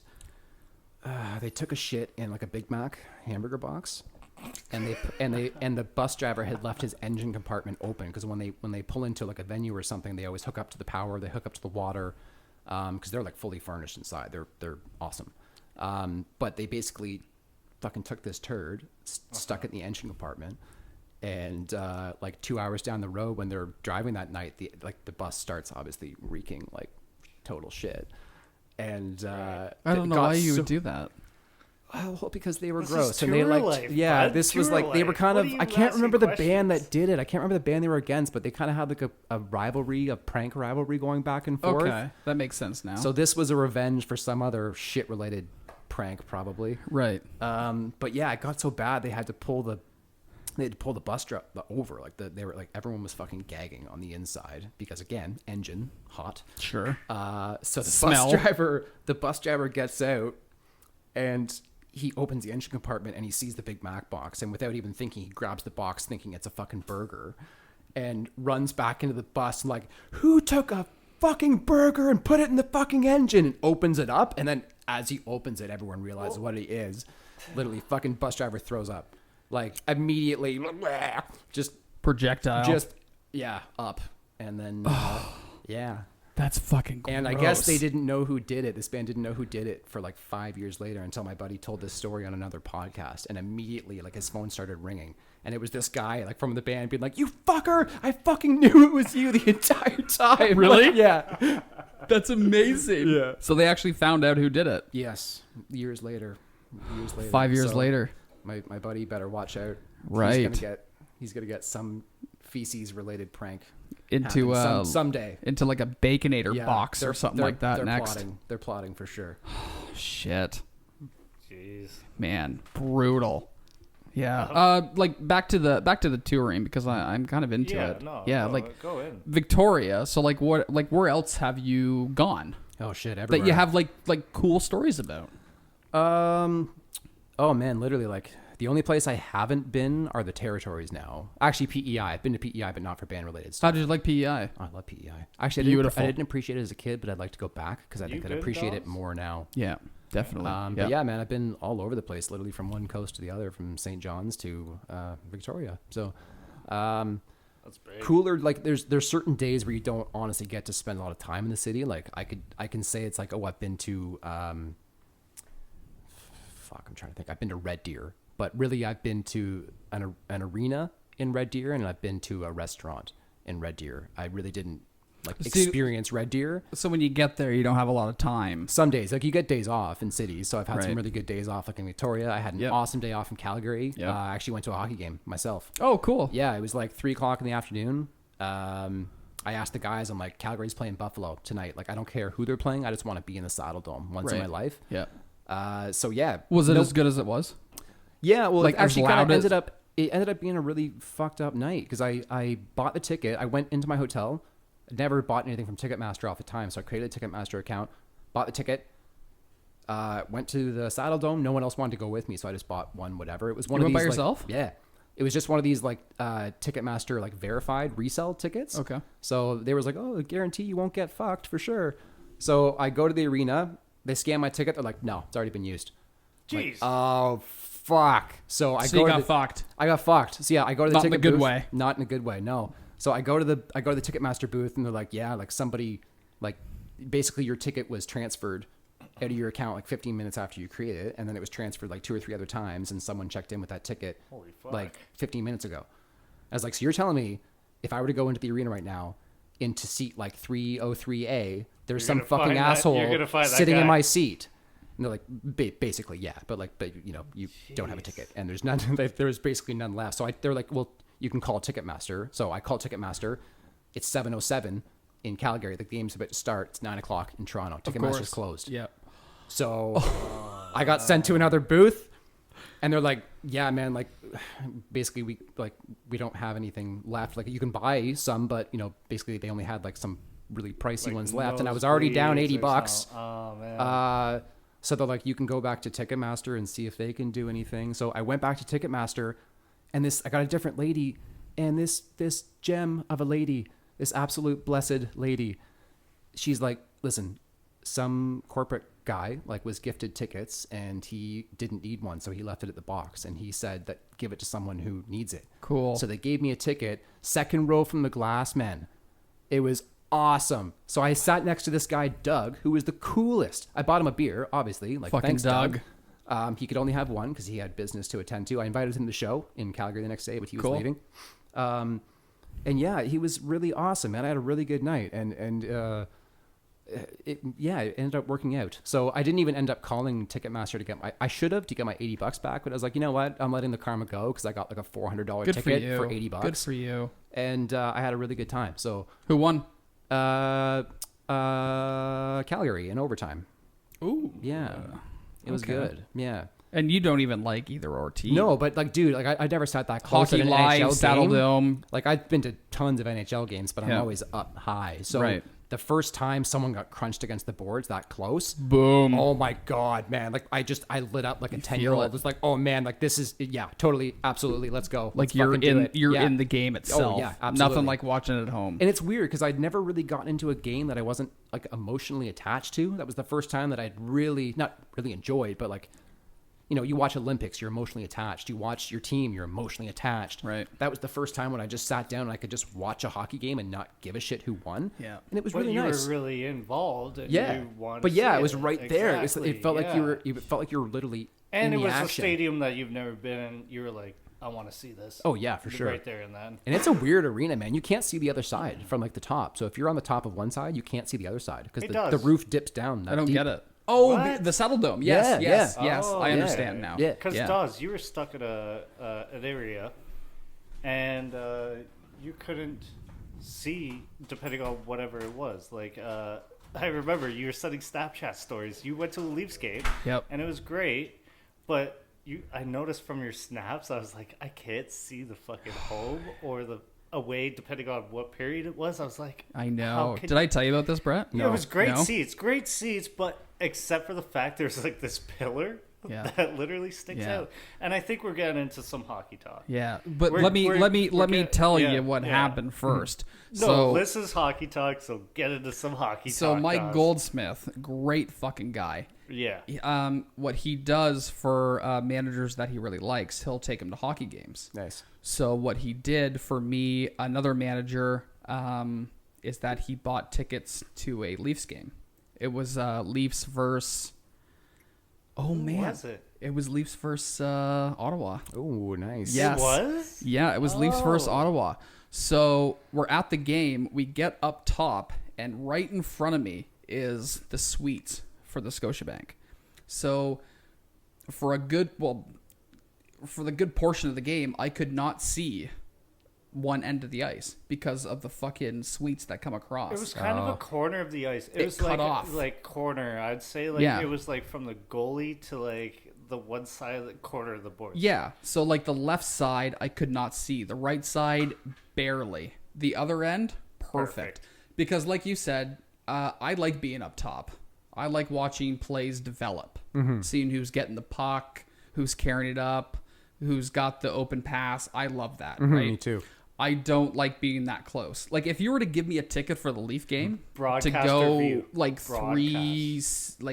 They took a shit in like a Big Mac hamburger box, and the bus driver had left his engine compartment open because when they pull into like a venue or something, they always hook up to the power, they hook up to the water, because they're like fully furnished inside. They're awesome, but they basically fucking took this turd, stuck it in the engine compartment, and like 2 hours down the road when they're driving that night, the bus starts obviously reeking like total shit. And I don't know why you would do that. Well, because they were This gross is and they tour liked. life, Yeah, bud. this was Tour like they were life. kind What of. are you I can't asking remember the band that questions? did it. I can't remember the band they were against, but they kind of had like a rivalry, a prank rivalry going back and forth. Okay, that makes sense now. So this was a revenge for some other shit related prank, probably. right. But yeah, it got so bad they had to pull the bus over. Like they were like everyone was fucking gagging on the inside because again, engine hot. Sure. So the Smell. the bus driver gets out and he opens the engine compartment and he sees the Big Mac box, and without even thinking, he grabs the box thinking it's a fucking burger and runs back into the bus and like, who took a fucking burger and put it in the fucking engine, and opens it up, and then as he opens it, everyone realizes what it is. Literally, fucking bus driver throws up. Like immediately, just Projectile. up. And then yeah. That's fucking gross. And I guess they didn't know who did it. This band didn't know who did it for like 5 years later until my buddy told this story on another podcast. And immediately, like, his phone started ringing. And it was this guy, like, from the band being like, "You fucker! I fucking knew it was you the entire time." Really? Like, yeah. That's amazing. Yeah. So they actually found out who did it. Yes. Years later. 5 years So later. My buddy better watch out. Right. He's gonna get some feces related prank Into happen someday. into like a Baconator Yeah, box or something like that they're next. Plotting. They're plotting for sure. Shit. Jeez. Man, brutal. Yeah. Like back to the touring because I'm kind of into Yeah, it. no, yeah, no, like go in. Victoria. So like where else have you gone Oh shit! Everywhere. that you have like cool stories about? Oh man, literally like the only place I haven't been are the territories now. Actually, PEI. I've been to PEI, but not for band related How stuff. did you like PEI? I love PEI. Actually, Beautiful. I didn't appreciate it as a kid, but I'd like to go back because I You think I'd good, appreciate it Dawes? more now. Yeah, definitely. But yeah, man, I've been all over the place, literally from one coast to the other, from St. John's to Victoria. So, That's big. cooler. Like there's certain days where you don't honestly get to spend a lot of time in the city. Like I can say it's like, oh, I've been to I'm trying to think. I've been to Red Deer, but really I've been to an arena in Red Deer, and I've been to a restaurant in Red Deer. I really didn't like See- experience Red Deer. So when you get there, you don't have a lot of time. Some days, like you get days off in cities, so I've had some Right. really good days off, like in Victoria. I had an Yep. awesome day off in Calgary. Yep. I actually went to a hockey game myself. Oh, cool. Yeah, it was like 3:00 in the afternoon. I asked the guys, I'm like, Calgary's playing Buffalo tonight. Like, I don't care who they're playing. I just want to be in the Saddle Dome once in Right. my life. Yeah. So yeah, Was it no- as good as it was? Yeah, well, like, it as actually kind loud of as- ended up being a really fucked up night because I bought the ticket. I went into my hotel. Never bought anything from Ticketmaster off the time, so I created a Ticketmaster account, bought the ticket, went to the Saddle Dome. No one else wanted to go with me, so I just bought one. Whatever. It was one You of went these by like- yourself? yeah. It was just one of these like Ticketmaster like verified resale tickets. Okay. So they was like, oh, guarantee you won't get fucked for sure. So I go to the arena. They scan my ticket. They're like, no, it's already been used. Jeez. Oh fuck! So I So go you to got the- fucked. I got fucked. So yeah, I go to the Not in a ticket good booth. way. Not in a good way. No. So I go to the Ticketmaster booth and they're like, yeah, like somebody, like basically your ticket was transferred out of your account like 15 minutes after you created it, and then it was transferred like 2 or 3 other times, and someone checked in with that ticket Holy fuck. like 15 minutes ago. I was like, so you're telling me if I were to go into the arena right now, into seat like 303A, there's You're some gonna fucking find that- asshole you're gonna find that sitting in guy. my seat. And they're like, basically, yeah, but you don't have a ticket, and there's none. There's basically none left. So they're like, well, you can call Ticketmaster. So I call Ticketmaster. It's 7:07 in Calgary. The game's about to start. It's 9:00 in Toronto. Ticketmaster's closed. Yeah. So I got sent to another booth, and they're like, yeah, man, like basically we don't have anything left. Like you can buy some, but basically they only had like some really pricey ones left, and I was already down $80. Oh man. So they're like, you can go back to Ticketmaster and see if they can do anything. So I went back to Ticketmaster, and I got a different lady, and this gem of a lady, this absolute blessed lady, she's like, listen, some corporate guy like was gifted tickets and he didn't need one, so he left it at the box, and he said that give it to someone who needs it. Cool. So they gave me a ticket, second row from the glass, man. It was awesome. So I sat next to this guy Doug, who was the coolest. I bought him a beer, obviously, like Fucking thanks Doug. He could only have one because he had business to attend to. I invited him to the show in Calgary the next day, but he was Cool. leaving. And yeah, he was really awesome, man. I had a really good night, and it ended up working out. So I didn't even end up calling Ticketmaster to get I should have to get my $80 back, but I was like, you know what? I'm letting the karma go because I got like a $400 Good for ticket you. for $80. Good for you. And I had a really good time. So Who won? Calgary in overtime. Ooh. Yeah. It was Okay. good. Yeah. And you don't even like either or team. No, but like, dude, like I never sat that close Hockey at an Live, NHL Saddle game. Dome. Like I've been to tons of NHL games, but I'm Yeah. always up high. So Right. the first time someone got crunched against the boards that close, Boom. oh my God, man. Like I lit up like a 10-year-old. it. It was like, oh man, like this is, yeah, totally, absolutely. Let's go. Like Let's you're fucking do in it. you're Yeah. in the game itself. yeah, absolutely. Nothing like watching it at home. And it's weird because I'd never really gotten into a game that I wasn't like emotionally attached to. That was the first time that I'd really, not really enjoyed, but like, you watch Olympics, you're emotionally attached. You watch your team, you're emotionally attached. Right. That was the first time when I just sat down and I could just watch a hockey game and not give a shit who won. Yeah. And it was But really you nice. were really involved. And Yeah. You wanted But to yeah, see it was right there. Exactly, It felt like yeah. you felt like you were literally And in it the was a action. stadium that you've never been in. You were like, I want to see this. Oh yeah, for sure. Right there and then. And it's a weird arena, man. You can't see the other side from like the top. So if you're on the top of one side, you can't see the other side because It the does. roof dips down. I don't deep. get it. Oh, What? the Saddle Dome. Yes, Yeah, yes, yeah. yes. Oh, I yeah. understand now. Yeah. Because Dawes, you were stuck at an area, and you couldn't see depending on whatever it was. Like I remember you were sending Snapchat stories. You went to a Leafs game, Yep. and it was great. But I noticed from your snaps, I was like, I can't see the fucking home or the away depending on what period it was. I was like, I how know. can Did I tell you about this, Brett? Yeah, it was great No? great seats, but except for the fact there's like this pillar Yeah. that literally sticks Yeah. out. And I think we're getting into some hockey talk. Yeah, but We're- let me we're tell yeah, you what yeah. happened first. No, so this is hockey talk, so get into some hockey talk. so Mike Dawes. Goldsmith, great fucking guy. Yeah. What he does for managers that he really likes, he'll take them to hockey games. Nice. So what he did for me, another manager, is that he bought tickets to a Leafs game. It was Leafs versus. Oh man, was it? It was Leafs versus Ottawa. Oh, nice. Yes. It was? Yeah, it was Leafs versus Oh. Ottawa. So we're at the game. We get up top, and right in front of me is the suites for the Scotiabank. So for the good portion of the game, I could not see one end of the ice because of the fucking suites that come across. It was kind of a corner of the ice. It was cut like off. like corner. I'd say like Yeah. it was like from the goalie to like the one side of the corner of the board. Yeah, so like the left side, I could not see. The right side, barely. The other end, perfect. Because like you said, I like being up top. I like watching plays develop. Seeing who's getting the puck, who's carrying it up, who's got the open pass. I love that, right? Me too. I don't like being that close. Like if you were to give me a ticket for the Leaf game to Broadcaster go view. like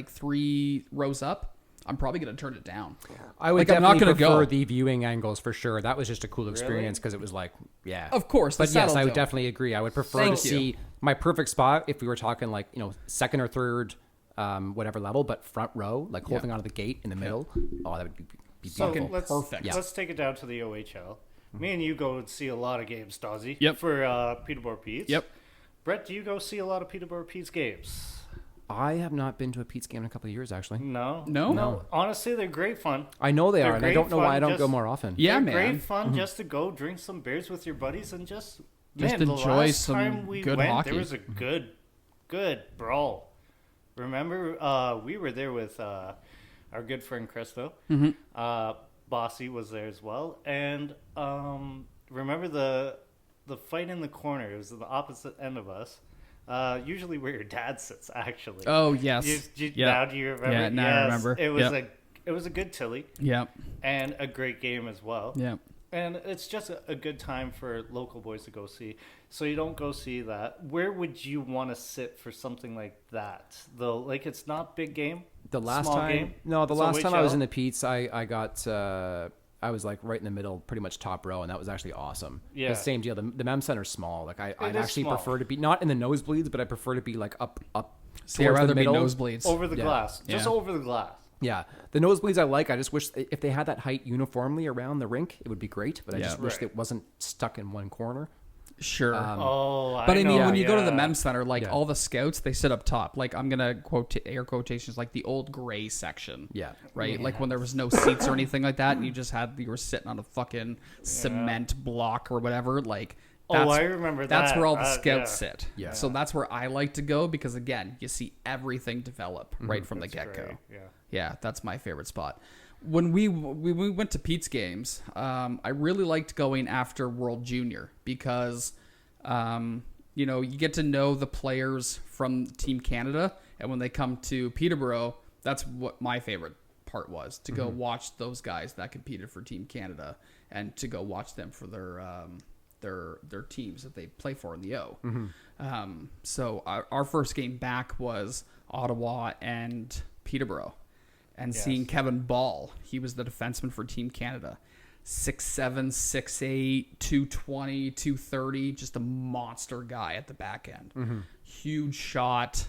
three rows up, I'm probably gonna turn it down. I would Like, I'm not definitely gonna prefer go. the viewing angles for sure. That was just a cool experience because it was like, yeah. Of course, the But yes, Saddle I would Dome. definitely agree. I would prefer Thank to you. see my perfect spot if we were talking like, second or third, whatever level, but front row, like holding onto the gate in the middle. Oh, that would be So beautiful. let's perfect. Yeah. let's take it down to the OHL. Me and you go and see a lot of games, Dawsy. Yep. For Peterborough Pete's. Yep. Brett, do you go see a lot of Peterborough Pete's games? I have not been to a Pete's game in a couple of years, actually. No, No? Honestly, they're great fun. I know they They're are, and I great don't know why fun, I don't just- go more often. Yeah, They're man. great fun just to go drink some beers with your buddies and just Just the enjoy last some time we good went, hockey. There was a good brawl. Remember, we were there with our good friend Christo. Bossy was there as well, and remember the fight in the corner. It was at the opposite end of us. Usually where your dad sits, actually. Oh, yes. Now do you remember? Yeah, now I remember. It was Yep. it was a good Tilly Yep. and a great game as well. Yep. And it's just a good time for local boys to go see. So you don't go see that. Where would you want to sit for something like that? Though, like, it's not big game. The last small time, game. no, the So last time I was OHL? in the Pete's, I got, I was like right in the middle, pretty much top row, and that was actually awesome. Yeah. The same deal. The Mem Center's small. Like I'd is actually small. prefer to be not in the nosebleeds, but I prefer to be like up See, I'd towards rather the be middle. nosebleeds. Over the Yeah. glass. Just Yeah. over the glass. Yeah, the nosebleeds I like. I just wish if they had that height uniformly around the rink, it would be great. But I Yeah. just wish Right. it wasn't stuck in one corner. Sure. Oh, But I mean, know, when you go to the yeah. Mem Center, like Yeah. all the scouts, they sit up top. Like I'm gonna quote air quotations, like the old gray section. Yeah. Right. Like when there was no seats or anything like that, and you were sitting on a fucking cement block or whatever. Like. Oh, I remember That's that. where all the Yeah. scouts sit. Yeah. So that's where I like to go because again, you see everything develop right from the That's get go. great, yeah. Yeah, that's my favorite spot. When we went to Pete's games, I really liked going after World Junior because, you get to know the players from Team Canada, and when they come to Peterborough, that's what my favorite part was, to go watch those guys that competed for Team Canada and to go watch them for their teams that they play for in the O. So our first game back was Ottawa and Peterborough. And Yes. seeing Kevin Ball, he was the defenseman for Team Canada. 6'7", 6'8", 220, 230, just a monster guy at the back end. Huge shot.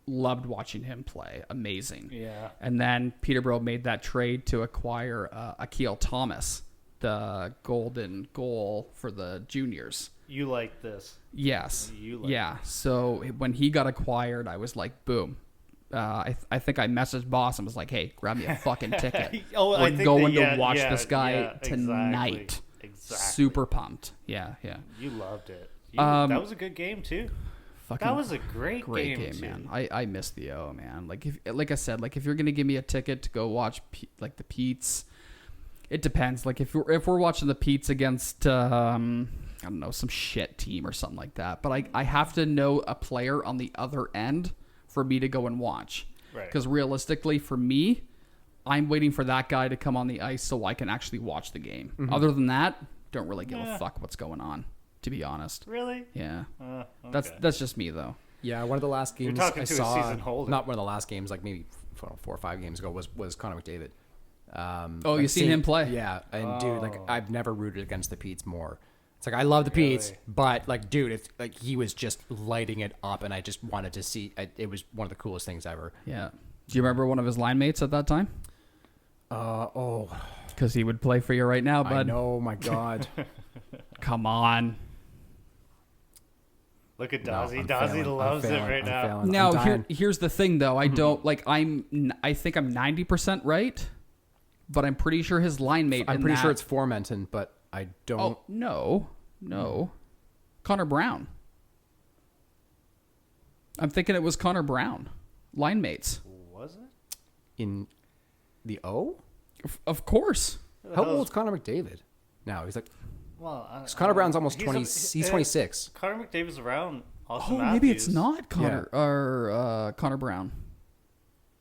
Loved watching him play. Amazing. Yeah. And then Peterborough made that trade to acquire Akil Thomas, the golden goal for the juniors. You like this. Yes. You like Yeah. So when he got acquired, I was like, boom. I think I messaged boss and was like, hey, grab me a fucking ticket. Oh, I We're think going that- to watch yeah, this guy yeah, tonight. Exactly. Super pumped. Yeah. You loved it. That was a good game, too. Fucking That was a great game, too. man. I miss the O, man. Like I said, like if you're gonna give me a ticket to go watch like the Pete's, it depends. Like if we're watching the Pete's against I don't know, some shit team or something like that, but I have to know a player on the other end for me to go and watch. Right. Because realistically, for me, I'm waiting for that guy to come on the ice so I can actually watch the game. Other than that, don't really give a fuck what's going on, to be honest. Really? Yeah. Okay. That's just me though. Yeah, one of the last games talking I to a saw, season holder. not one of the last games, like maybe 4 or 5 games ago, was Connor McDavid. Oh, you seen him play? Yeah, and dude, like I've never rooted against the Pete's more. It's like I love the Pete's, Really? but like, dude, it's like he was just lighting it up, and I just wanted to see. It was one of the coolest things ever. Yeah. Do you remember one of his line mates at that time? Oh, Because he would play for you right now, I bud. know, my God. Come on. Look at No, Dawsey. I'm Dawsey failing, I'm loves it failing, right I'm now. failing. Now, I'm dying. here's the thing, though. I don't, like, I think I'm 90% right, but I'm pretty sure his line mate I'm in pretty that- sure it's Formenton, but I don't. Oh, no. Connor Brown. I'm thinking it was Connor Brown. Line mates. Was it? In the O. Of course. How old's Connor McDavid? Now he's like, Well, 'cause Connor Brown's almost he's 20. a- He's 26. Connor McDavid's around. Austin Oh, maybe it's Matthews. not Connor or Connor Brown.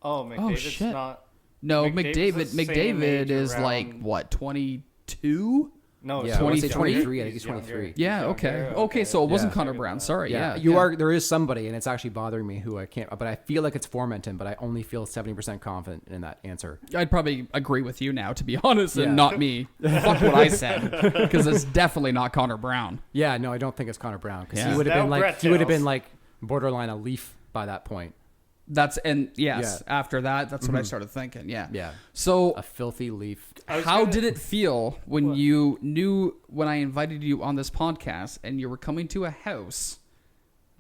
Oh, McDavid's shit. not. No, McDavid's the same McDavid age is around- like what, 22? No, Yeah, I wanna say 23. I think he's 23. Yeah, okay. Okay, so it wasn't Yeah. Connor Brown. Sorry. Yeah. you are. There is somebody, and it's actually bothering me who I can't. But I feel like it's Formenton, but I only feel 70% confident in that answer. I'd probably agree with you now, to be honest, and Yeah. not me. Fuck what I said, because it's definitely not Connor Brown. Yeah, no, I don't think it's Connor Brown because Yeah. he would have Now been like Brett he would have Tales. been like borderline a Leaf by that point. Yes, Yeah. after that, that's what I started thinking. Yeah. Yeah, So a filthy Leaf. was how gonna- did it feel when you knew when I invited you on this podcast and you were coming to a house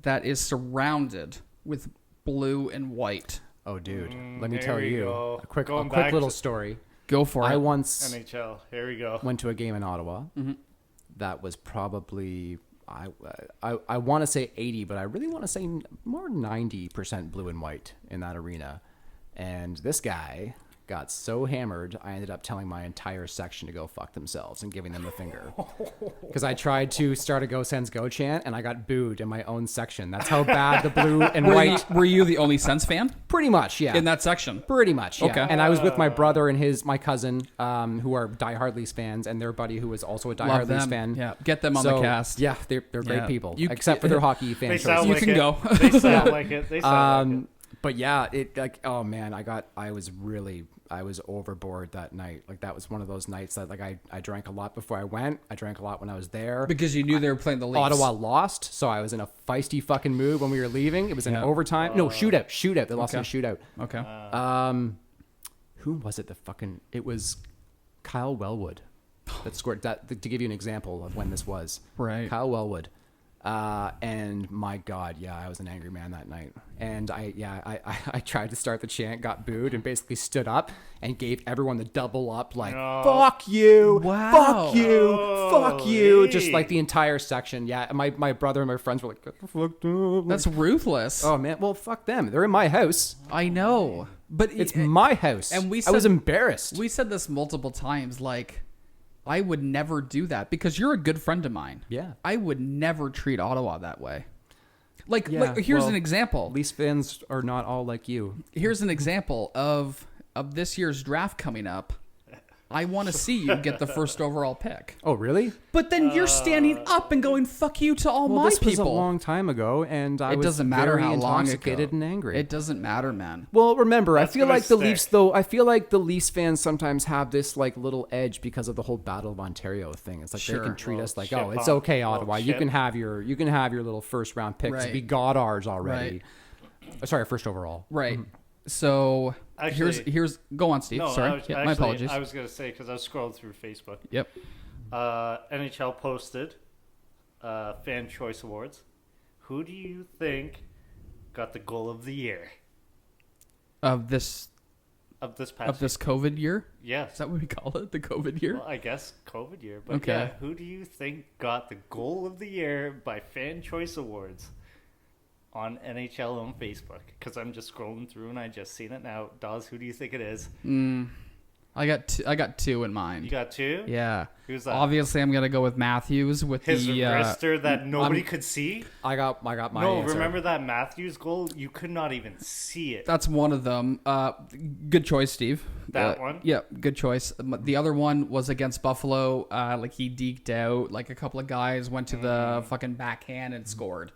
that is surrounded with blue and white. Oh, dude, let me here tell we you go. a quick Going back little to- story. Go for I it. once NHL. Here we go. went to a game in Ottawa. Mm-hmm. That was probably I want to say 80, but I really want to say more 90% blue and white in that arena. And this guy got so hammered, I ended up telling my entire section to go fuck themselves and giving them the finger. Because I tried to start a Go Sens Go chant, and I got booed in my own section. That's how bad the blue and white... Were you the only Sens fan Pretty much, yeah. in that section? Pretty much, yeah. Okay. And I was with my brother and my cousin, who are diehard Leafs fans, and their buddy who was also a diehard Love Leafs them. fan. Yeah, get them on the cast. Yeah, they're great Yeah. people, You- except for their hockey fan They choices. sound You like can it. go. They sound like it. They sound like it. But yeah, oh man, I was overboard that night. Like that was one of those nights that I drank a lot before I went. I drank a lot when I was there. Because you knew they were playing the Leafs. Ottawa lost, so I was in a feisty fucking mood when we were leaving. It was an overtime. No, shootout. They lost in a shootout. Okay. Who was it? It was Kyle Wellwood that scored that. To give you an example of when this was, Right. Kyle Wellwood. And my God, yeah, I was an angry man that night. And I tried to start the chant, got booed, and basically stood up and gave everyone the double up, like, fuck you, Wow. fuck you, fuck you. Holy. Just like the entire section. Yeah. And my brother and my friends were like, "Get the fuck up." That's ruthless. Oh man, well, fuck them. They're in my house. I know. But It's my house. and we I was said- embarrassed. we said this multiple times, like, I would never do that because you're a good friend of mine. Yeah. I would never treat Ottawa that way. Like, Yeah, here's well, an example. Leafs fans are not all like you. Here's an example of this year's draft coming up. I want to see you get the first overall pick. Oh, really? But then you're standing up and going, fuck you to all Well, my this was a people. long time ago, and I It was doesn't matter very how long intoxicated ago. and angry. It doesn't matter, man. Well, remember, That's I feel gonna like the stick. Leafs, though. I feel like the Leafs fans sometimes have this like little edge because of the whole Battle of Ontario thing. It's like Sure. they can treat Little us like, chip oh, it's on- okay, little Ottawa. You chip. can have your little first round pick. 'Cause Right. We got ours already. Sorry, first overall. Right. So Actually- here's go on, Steve. No, Sorry. Yeah, my apologies. I was going to say, because I was scrolling through Facebook. Yep. NHL posted Fan Choice Awards. Who do you think got the goal of the year Of this of this past COVID year? year? Is Yes. that what we call it? The COVID year? Well, I guess COVID year. But Okay. yeah, who do you think got the goal of the year by Fan Choice Awards on NHL on Facebook? Because I'm just scrolling through and I just seen it now. Dawes, who do you think it is? I got two in mind. You got two? Yeah. Who's that? Obviously, I'm gonna go with Matthews with His the wrister that nobody could see? I got my No, answer. remember that Matthews goal? You could not even see it. That's one of them. Good choice, Steve. That one? Yeah, good choice. The other one was against Buffalo. Like he deked out. Like a couple of guys went to the fucking backhand and scored.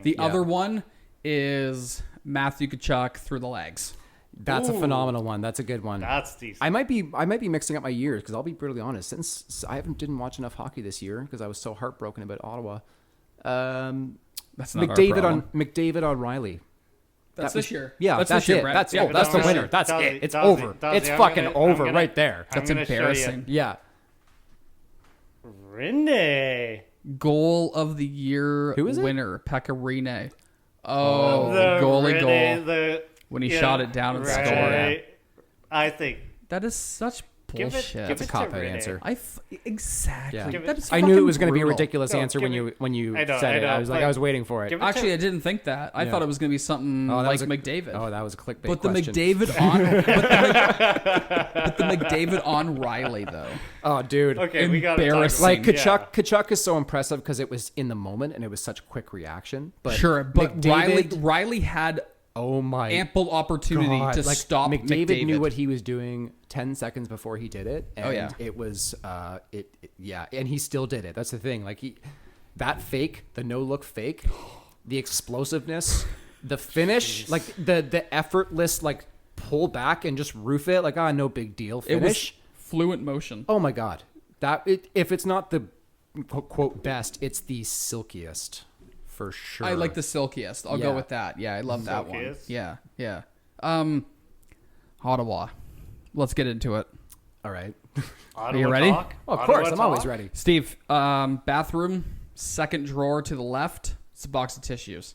The other one is Matthew Tkachuk through the legs. That's Ooh. a phenomenal one. That's a good one. That's decent. I might be mixing up my years because I'll be brutally honest. Since I didn't watch enough hockey this year because I was so heartbroken about Ottawa. That's not McDavid on Riley. That's That was- this year. Yeah, that's that's this year, it. Brett. That's Yeah, oh, that's the Dawes, winner. That's Dawes, it. It's Dawes, over. Dawes, It's I'm fucking gonna- over I'm gonna- right there. That's I'm gonna show you. embarrassing. Yeah. Rinde. Goal of the year Who is it? winner, Pecorine. Oh, The goalie Rinde, goal. When he shot it down and right. scored. I think. That is such Give it- bullshit. give That's a it to cop-out Rinde. answer. Exactly. Yeah. That is I knew it fucking was going to be a brutal. ridiculous No, answer give when you I know, said I it. know, I was like, but I was waiting for it. give it to- Actually, I didn't think that. I Yeah. thought it was going to be something Oh, that like was McDavid. Oh, that was a clickbait but the question. McDavid on, but the McDavid on Riley though. Oh, dude. Okay, we got to talk Embarrassing. Like about it. Kachuk is so impressive because it was in the moment and it was such quick reaction. But Sure, but McDavid, Riley had oh my ample opportunity God, to like, stop McDavid. Knew what he was doing 10 seconds before he did it. And Oh, yeah. it was and he still did it. That's the thing. Like that fake, the no look fake, the explosiveness, the finish, like the effortless like pull back and just roof it, like no big deal It was finish. fluent motion. Oh my God. If it's not the quote best, it's the silkiest for sure. I like the silkiest. I'll Yeah. go with that. Yeah, I love that one. Silkiest? Yeah, yeah. Ottawa. Let's get into it. All right. Ottawa you ready? talk? Oh, of Ottawa course, I'm always talk? ready. Steve, bathroom, second drawer to the left. It's a box of tissues.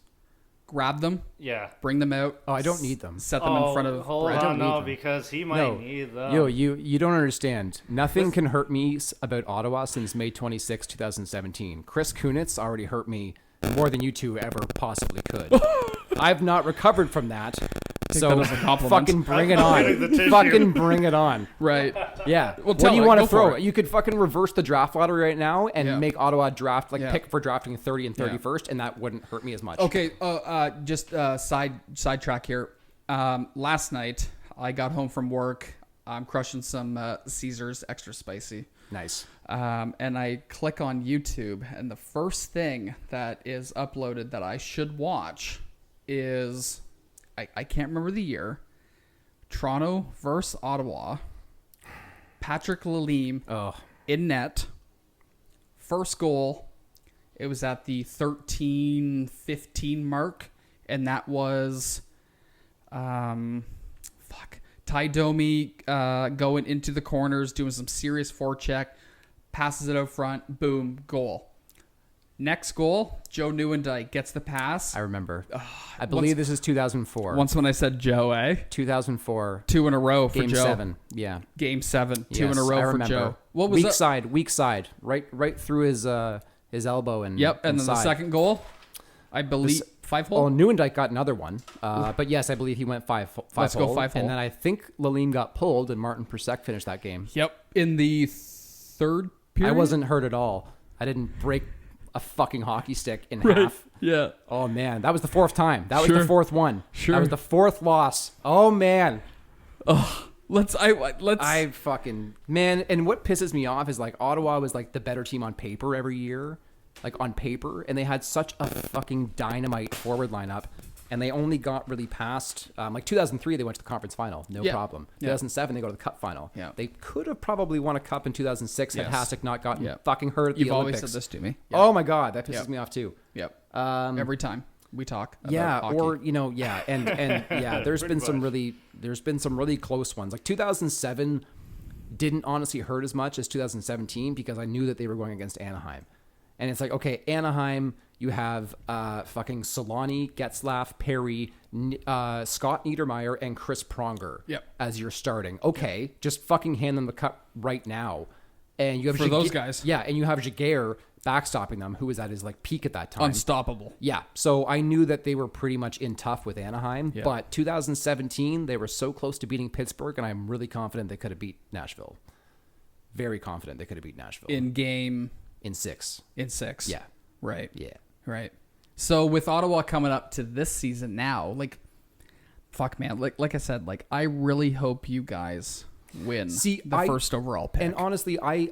grab them, Yeah. bring them out. Oh, I don't need them. Set them in front of hold Brett. on, need no, them. because he might No, need them. you don't understand. Nothing can hurt me about Ottawa since May 26, 2017. Chris Kunitz already hurt me more than you two ever possibly could. I've not recovered from that. So that as a compliment. fucking bring it getting the on. tissue. Fucking bring it on. Right. Yeah. Well, What tell do you it. want Go to for throw? it. You could fucking reverse the draft lottery right now and Yeah. make Ottawa draft, like Yeah. pick for drafting 30 and 31st, and that wouldn't hurt me as much. Okay. Just sidetrack here. Last night I got home from work. I'm crushing some Caesars extra spicy. Nice. And I click on YouTube, and the first thing that is uploaded that I should watch is I can't remember the year. Toronto versus Ottawa. Patrick Lalime Oh, in net. First goal. It was at the 13-15 mark, and that was Ty Domi going into the corners, doing some serious forecheck, passes it out front, boom, goal. Next goal, Joe Nieuwendyk gets the pass. I remember. I believe this is 2004. Once when I said Joe, 2004. 2 in a row for Game Joe. 7. Yeah. Game 7, 2 Yes, in a row I for remember. Joe. What was weak side, right through his elbow and Yep, and then the side. second goal, I believe 5-hole. Oh, Nieuwendyk got another one, but yes, I believe he went five Let's go hole, 5-hole. and then I think Lalime got pulled, and Martin Persek finished that game. Yep, in the third period. I wasn't hurt at all. I didn't break a fucking hockey stick in half. Yeah. Oh man, that was the fourth time. That was Sure. the fourth one. Sure. That was the fourth loss. Oh man. Let's. I fucking man, and what pisses me off is like Ottawa was like the better team on paper every year, like on paper, and they had such a fucking dynamite forward lineup, and they only got really past like 2003 they went to the conference final, no Yeah. problem. Yeah. 2007 they go to the cup final. Yeah. They could have probably won a cup in 2006 had Yes. Hasek not gotten Yeah. fucking hurt at the You've always Olympics. said this to me. Oh my god, that pisses Yeah. me off too. Yep. Every time we talk. About Yeah, hockey. or and yeah, there's been some really close ones. Like 2007 didn't honestly hurt as much as 2017 because I knew that they were going against Anaheim. And it's like, okay, Anaheim, you have fucking Solani, Getzlaff, Perry, Scott Niedermayer, and Chris Pronger Yep. as you're starting. Okay, just fucking hand them the cup right now. And you have For those guys. Yeah, and you have Jaguar backstopping them, who was at his like peak at that time. Unstoppable. Yeah, so I knew that they were pretty much in tough with Anaheim, Yeah. but 2017 they were so close to beating Pittsburgh, and I'm really confident they could have beat Nashville. Very confident they could have beat Nashville In game in 6. in 6. Yeah, Right. yeah. Right. So with Ottawa coming up to this season now, like, fuck, man. Like I said, like I really hope you guys win the first overall pick. And honestly, I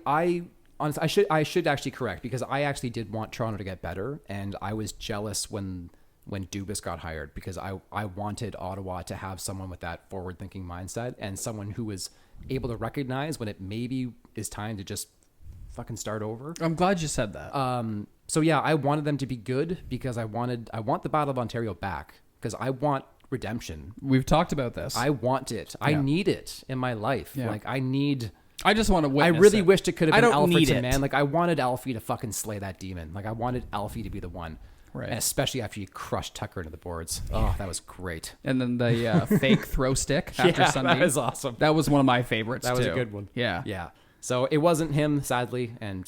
should actually correct because I actually did want Toronto to get better, and I was jealous when Dubas got hired because I wanted Ottawa to have someone with that forward-thinking mindset and someone who was able to recognize when it maybe is time to just fucking start over. I'm glad you said that. So yeah, I wanted them to be good because I want the Battle of Ontario back because I want redemption. We've talked about this. I want it. I Yeah. need it in my life. Yeah. Like I just want to witness I really it. wished it could have I been don't need Alfredson, it. man. Like I wanted Alfie to fucking slay that demon. Like I wanted Alfie to be the one. Right. And especially after you crushed Tucker into the boards. Oh, that was great. And then the fake throw stick after Sunday. that was awesome. That was one of my favorites. That was too. a good one. Yeah. Yeah. So it wasn't him, sadly, and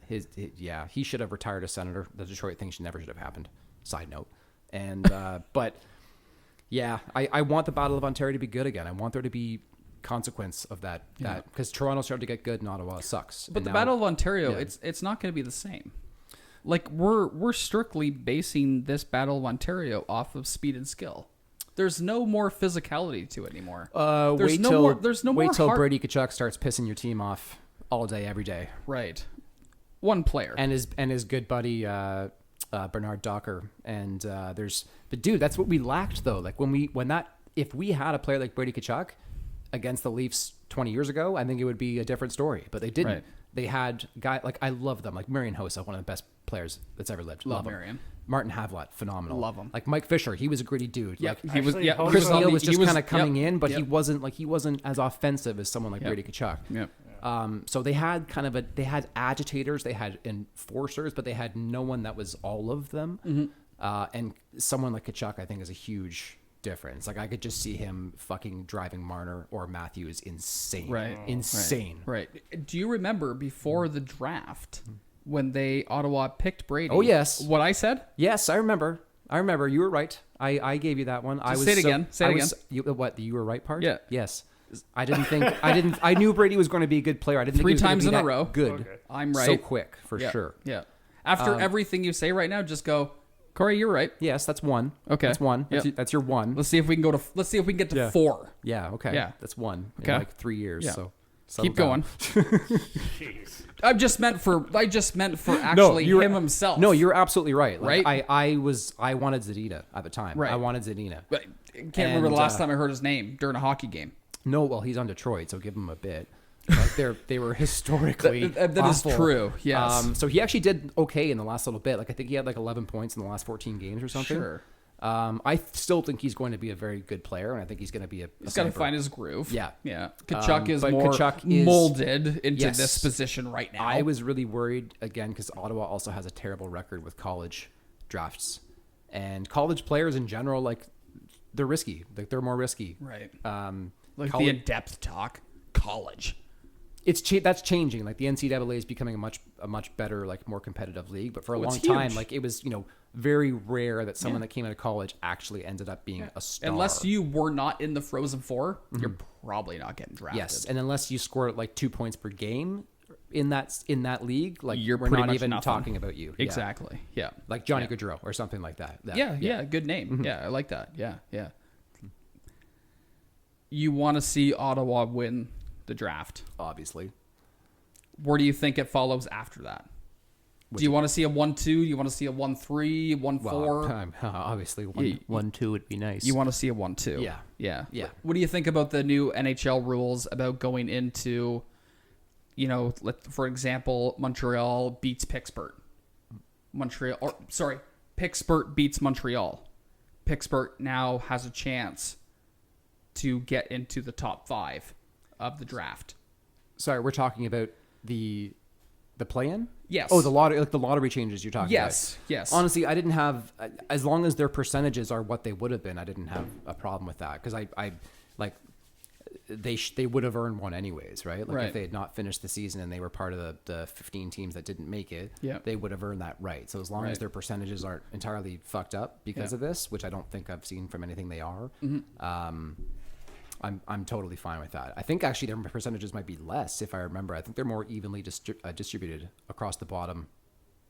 he should have retired as senator. The Detroit thing never should have happened. Side note. And but yeah, I want the Battle of Ontario to be good again. I want there to be consequence of that because Toronto started to get good and Ottawa sucks. But And the now- Battle of Ontario, yeah. it's not going to be the same. Like we're strictly basing this Battle of Ontario off of speed and skill. There's no more physicality to it anymore. There's no more. There's no more. Wait till heart- Brady Tkachuk starts pissing your team off all day, every day, Right. One player. and his good buddy Bernard Docker. And but dude, that's what we lacked though. Like if we had a player like Brady Tkachuk against the Leafs 20 years ago, I think it would be a different story. But they didn't. Right. They had guy like I love them, like Marian Hossa, one of the best players that's ever lived. Love him. Marian. Martin Havlat, phenomenal. Love him. Like Mike Fisher, he was a gritty dude. Yep. Like, He was. Actually, Yeah. Hossa- Chris He Neal was just kind of coming yep, in, but yep, he wasn't as offensive as someone like Brady Tkachuk. Yep. So they had they had agitators, they had enforcers, but they had no one that was all of them. And someone like Kachuk, I think, is a huge difference. Like I could just see him fucking driving Marner or Matthews insane. Right. Insane. Right. Do you remember before the draft when Ottawa picked Brady? Oh, yes. What I said? Yes, I remember. You were right. I gave you that one. Say it again. Say it again. What, the you were right part? Yeah. Yes. I knew Brady was going to be a good player. I didn't think he was going to be times in a that row. good. Okay. I'm right. So quick, for Yeah. sure. Yeah. After everything you say right now, just go, Corey, you're right. Yes, that's one. Okay. That's one. Yep. That's your one. Let's see if we can get to 4. Yeah, okay. Yeah. That's one Okay. in like 3 years. Yeah. So Keep settle down. going. Jeez. I just meant for actually you were- him himself. No, you're absolutely right. Like, Right? I wanted Zadina at the time. Right. I wanted Zadina. But I can't remember the And, last time I heard his name during a hockey game. No, well, he's on Detroit, so give him a bit. Like they were historically That is awful. true, yes. So he actually did okay in the last little bit. Like I think he had like 11 points in the last 14 games or something. Sure. I still think he's going to be a very good player, and I think he's going to be a He's got to sniper. find his groove. Yeah. Yeah. Kachuk is but more Tkachuk is- molded into Yes. this position right now. I was really worried again because Ottawa also has a terrible record with college drafts, and college players in general, like they're risky. Like they're more risky. right. Like The in-depth talk. College. that's changing. Like the NCAA is becoming a much better, like more competitive league. But for a long it's time, huge. like it was very rare that someone that came out of college actually ended up being a star. Unless you were not in the Frozen Four, you're probably not getting drafted. yes, and unless you score like 2 points per game in that league, like You're we're pretty not much even nothing. talking about you. Yeah. Exactly. Yeah. Like Johnny Gaudreau or something like that. Yeah. Good name. Yeah, I like that. Yeah. You want to see Ottawa win the draft. Obviously. Where do you think it follows after that? Do you want to see a 1-2? Do you want to see a 1-3, 1-4? Well, obviously 1-2 would be nice. You want to see a 1-2. Yeah. Yeah. Yeah. What do you think about the new NHL rules about going into, for example, Montreal beats Pittsburgh. Pittsburgh beats Montreal. Pittsburgh now has a chance to get into the top 5 of the draft. Sorry, we're talking about the play-in? Yes. Oh, the lottery changes you're talking Yes. about. Yes. Honestly, I didn't have, as long as their percentages are what they would have been, I didn't have a problem with that because I like they would have earned one anyways, right? Like Right. if they had not finished the season and they were part of the 15 teams that didn't make it, Yeah. they would have earned that right. So as long Right. as their percentages aren't entirely fucked up because Yeah. of this, which I don't think I've seen from anything they are, I'm totally fine with that. I think actually their percentages might be less if I remember. I think they're more evenly distributed across the bottom,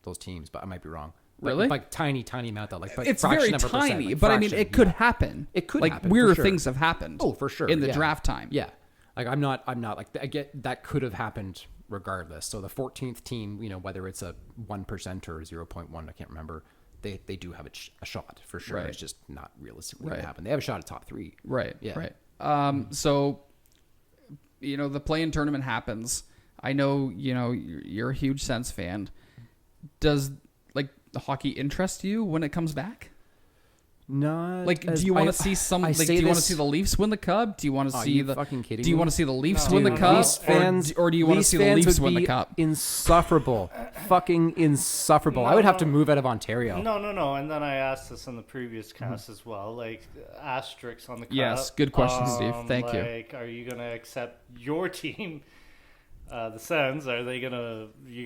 those teams, but I might be wrong. But, Really? like tiny amount though. Like It's fraction very of a percent, tiny, like but I mean, fraction, it could yeah. happen. It could like happen, for weird sure. things have happened. Oh, for sure. In the yeah. draft time. Yeah. Like I'm not like I get that could have happened regardless. So the 14th team, whether it's a 1% or 0.1, I can't remember. They do have a shot for sure. Right. It's just not realistically Right. going to happen. They have a shot at top 3. Right. Yeah. Right. So, the play-in tournament happens. I know, you're a huge Sens fan. Does the hockey interest you when it comes back? Not Like, as- do you want I- to see some? I Like, say do you want to this- see the Leafs win the Cup? Do you want to Are see you the? fucking kidding Do you me? want to see the Leafs No, win the dude, Cup? Leafs fans, or do you want to Leafs see the fans Leafs would win the be Cup? Insufferable, fucking insufferable. I would have to move out of Ontario. No. And then I asked this in the previous cast as well. Like asterisks on the cup. Yes, good question, Steve. Thank you. Like, are you gonna accept your team, the Sens? Are they you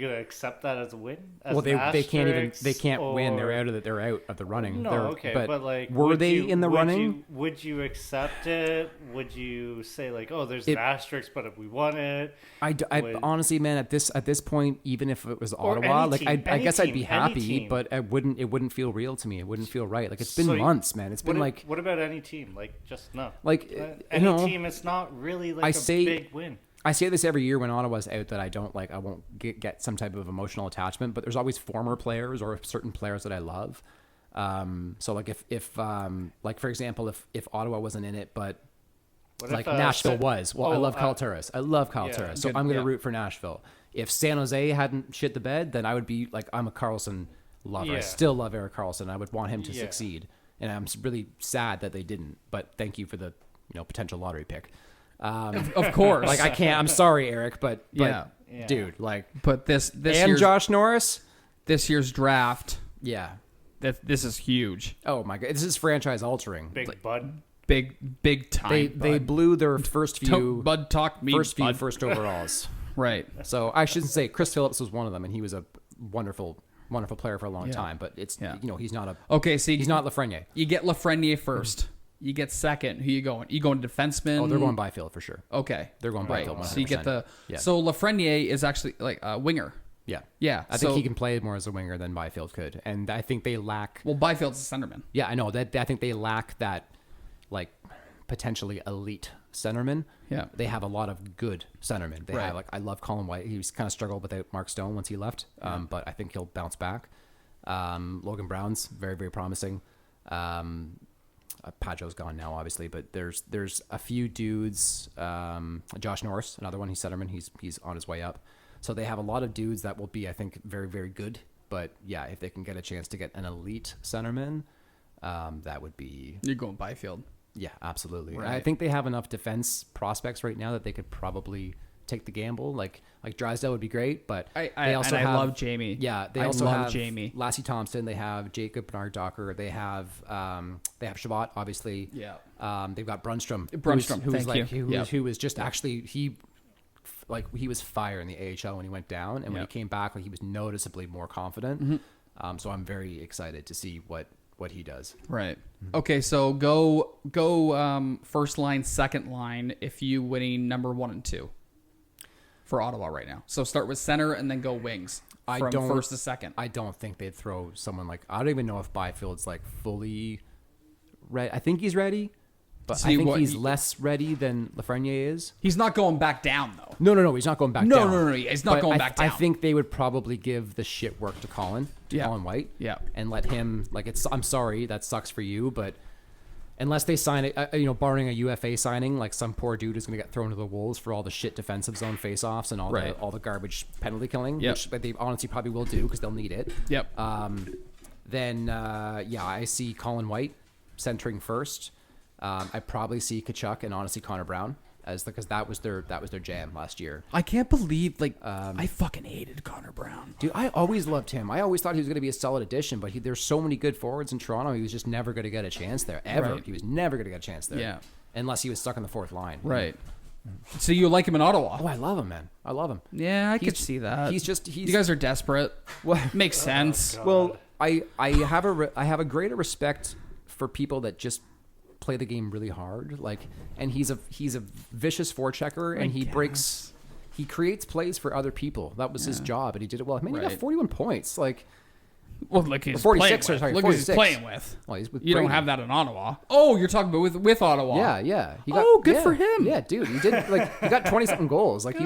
gonna accept that as a win? As Well, an they can't asterisk, win. They're or- out of the running. No, They're, okay, but like, were would they you- in the would running? would you accept it? Would you say like, oh, there's It- an asterisk, but if we won it, I would- honestly, man, at this point, even if it was Or Ottawa, any like team, I any guess I'd team, be any happy, team. but it wouldn't feel real to me. It wouldn't feel right. Like it's been So months, man. It's been like what about any team? Like, just no. like Any team, it's not really like big win. I say this every year when Ottawa's out that I won't get some type of emotional attachment, but there's always former players or certain players that I love. So like if like for example, if Ottawa wasn't in it, but What like if, Nashville was, well, I love Kyle Turris. Turris. I love Kyle yeah, Turris. So good, I'm going to yeah. root for Nashville. If San Jose hadn't shit the bed, then I would be like, I'm a Karlsson lover. I Yeah. still love Erik Karlsson. I would want him to Yeah. succeed. And I'm really sad that they didn't, but thank you for the, potential lottery pick. Of course. Like I can't. I'm sorry, Eric, but Yeah. Yeah. dude, like, but this and year's Josh Norris. this year's draft, Yeah, this is huge. Oh my god, this is franchise altering. Big Bud. Big time. They blew their first few Bud talk me first Bud. first overalls. Right. So I shouldn't say Chris Phillips was one of them, and he was a wonderful player for a long time. But it's he's not a Okay, so he's not Lafreniere. You get Lafreniere first. You get second. Who you going? You going defenseman? Oh, they're going Byfield for sure. Okay, They're going right. Byfield. 100%. So you get So Lafreniere is actually like a winger. Yeah. Yeah. I think he can play more as a winger than Byfield could, and I think they lack. Well, Byfield's a centerman. Yeah, I know that. I think they lack that, like, potentially elite centerman. Yeah. They have a lot of good centermen. They have, like, I love Colin White. He was kind of struggled without Mark Stone once he left, but I think he'll bounce back. Logan Brown's very, very promising. Padjo's gone now, obviously, but there's a few dudes. Josh Norris, another one. He's centerman. He's on his way up. So they have a lot of dudes that will be, I think, very, very good. But yeah, if they can get a chance to get an elite centerman, that would be. You're going Byfield. Yeah, absolutely. Right. I think they have enough defense prospects right now that they could probably take the gamble. Like Drysdale would be great, but I have, love Jamie. Yeah, they I also love have Jamie. Lassie Thompson. They have Jacob Bernard Docker. They have Shabbat, obviously. Yeah. They've got Brunstrom. Thank you. Who was just actually he was fire in the AHL when he went down, and when he came back, he was noticeably more confident. Mm-hmm. So I'm very excited to see what he does. Right. Okay, so go first line, second line if you winning number 1 and 2 for Ottawa right now. So start with center and then go wings from first to second. I don't think they'd throw someone like, I don't even know if Byfield's like fully ready. I think he's ready, but I think he's less ready than Lafreniere is. He's not going back down though. No, he's not going back down. No, he's not going back down. I think they would probably give the shit work to Colin White. Yeah. And let him, I'm sorry, that sucks for you, but unless they sign it, barring a UFA signing, like some poor dude is going to get thrown to the wolves for all the shit defensive zone face-offs and all the garbage penalty killing, which they honestly probably will do because they'll need it. Yep. Then I see Colin White centering first. I probably see Kachuk and honestly Connor Brown because that was their jam last year. I can't believe I fucking hated Connor Brown. Dude, I always loved him. I always thought he was going to be a solid addition, but there's so many good forwards in Toronto. He was just never going to get a chance there ever. Right. He was never going to get a chance there. Yeah. Unless he was stuck on the fourth line. Right. So you like him in Ottawa? Oh, I love him, man. I love him. Yeah, I could see that. You guys are desperate. Well, makes sense. Well, I have a greater respect for people that just play the game really hard, and he's a vicious forechecker, and he creates plays for other people. That was his job, and he did it well. I mean, he got 41 points. Look, he's 46. Playing with. Sorry, look 46. who he's playing with. Well, he's with you Brady. don't have that in Ottawa. Oh, you're talking about with Ottawa. Yeah. Good for him. Yeah, dude, he did he got 20 something goals. He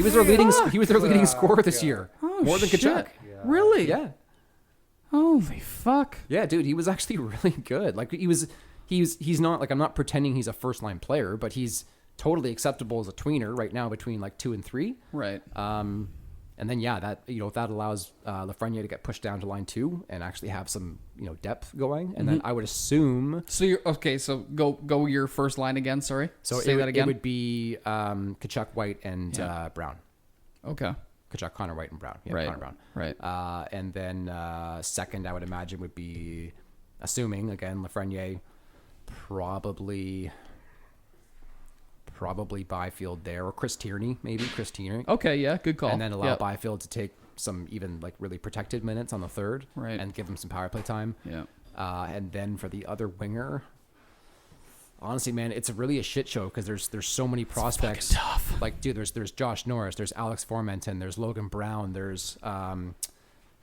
was their leading scorer this year, more than Kachuk. Yeah. Really? Yeah. Holy fuck. Yeah, dude, he was actually really good. He's not I'm not pretending he's a first line player, but he's totally acceptable as a tweener right now between 2 and 3. Right. And then that that allows Lafreniere to get pushed down to line 2 and actually have some depth going. And then I would assume. So you're okay. So go your first line again. Sorry. So say that again. It would be Kachuk, White, and Brown. Okay. Kachuk, Connor, White, and Brown. Yeah, right. Connor Brown. Right. And then second, I would imagine would be, assuming again Lafreniere, probably Byfield there, or Chris Tierney, maybe Chris Tierney. Okay, yeah, good call. And then allow Byfield to take some even really protected minutes on the third, right, and give him some power play time. Yeah. And then for the other winger, honestly, man, it's really a shit show because there's so many prospects. It's fucking tough. Dude, there's Josh Norris, there's Alex Formenton, there's Logan Brown, there's I'm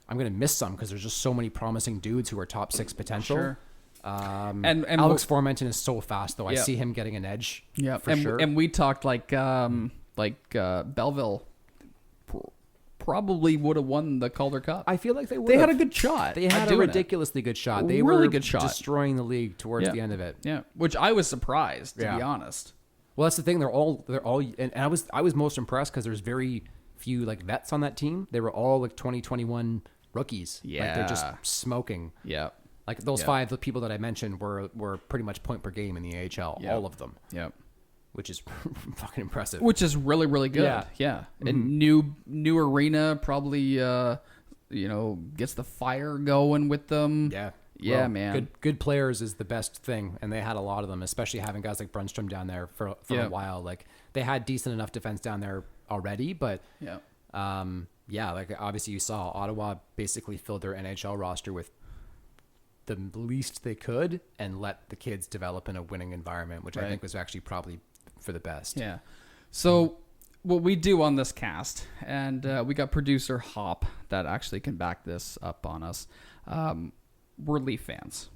gonna miss some because there's just so many promising dudes who are top 6 potential. Sure. And Alex Formenton is so fast though. I Yep. see him getting an edge. Yeah, for sure. And we talked Belleville probably would have won the Calder Cup. I feel like they would. They had a good shot. They had a ridiculously good shot. They really were good shot. destroying the league towards the end of it. Yeah, which I was surprised to be honest. Well, that's the thing. They're all, and I was most impressed because there's very few vets on that team. They were all 2021 rookies. Yeah, they're just smoking. Yeah. Those 5 the people that I mentioned were pretty much point per game in the AHL, all of them. Yep. Which is fucking impressive. Which is really, really good. Yeah. Yeah. And new arena, probably gets the fire going with them. Yeah. Yeah, Well, man. Good players is the best thing, and they had a lot of them, especially having guys like Brunstrom down there for a while. Like they had decent enough defense down there already, but like obviously you saw Ottawa basically filled their NHL roster with the least they could and let the kids develop in a winning environment, which I think was actually probably for the best. Yeah. So what we do on this cast, and we got producer Hop that actually can back this up on us. We're Leaf fans,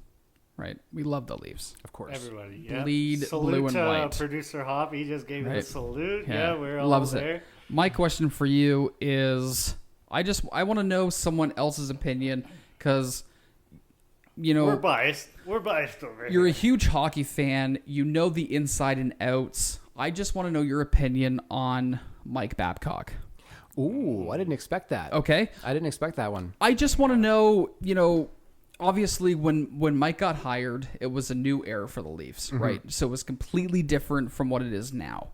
right? We love the Leafs, Of course. Everybody, yeah. Bleed salute blue and to, white. Producer Hop, he just gave me the salute. Yeah, we're all loves there. it. My question for you is, I want to know someone else's opinion because, we're biased. We're biased over you're here. a huge hockey fan. You know the inside and outs. I just want to know your opinion on Mike Babcock. Ooh, I didn't expect that. Okay. I didn't expect that one. I just want to know, obviously when Mike got hired, it was a new era for the Leafs, right? So it was completely different from what it is now.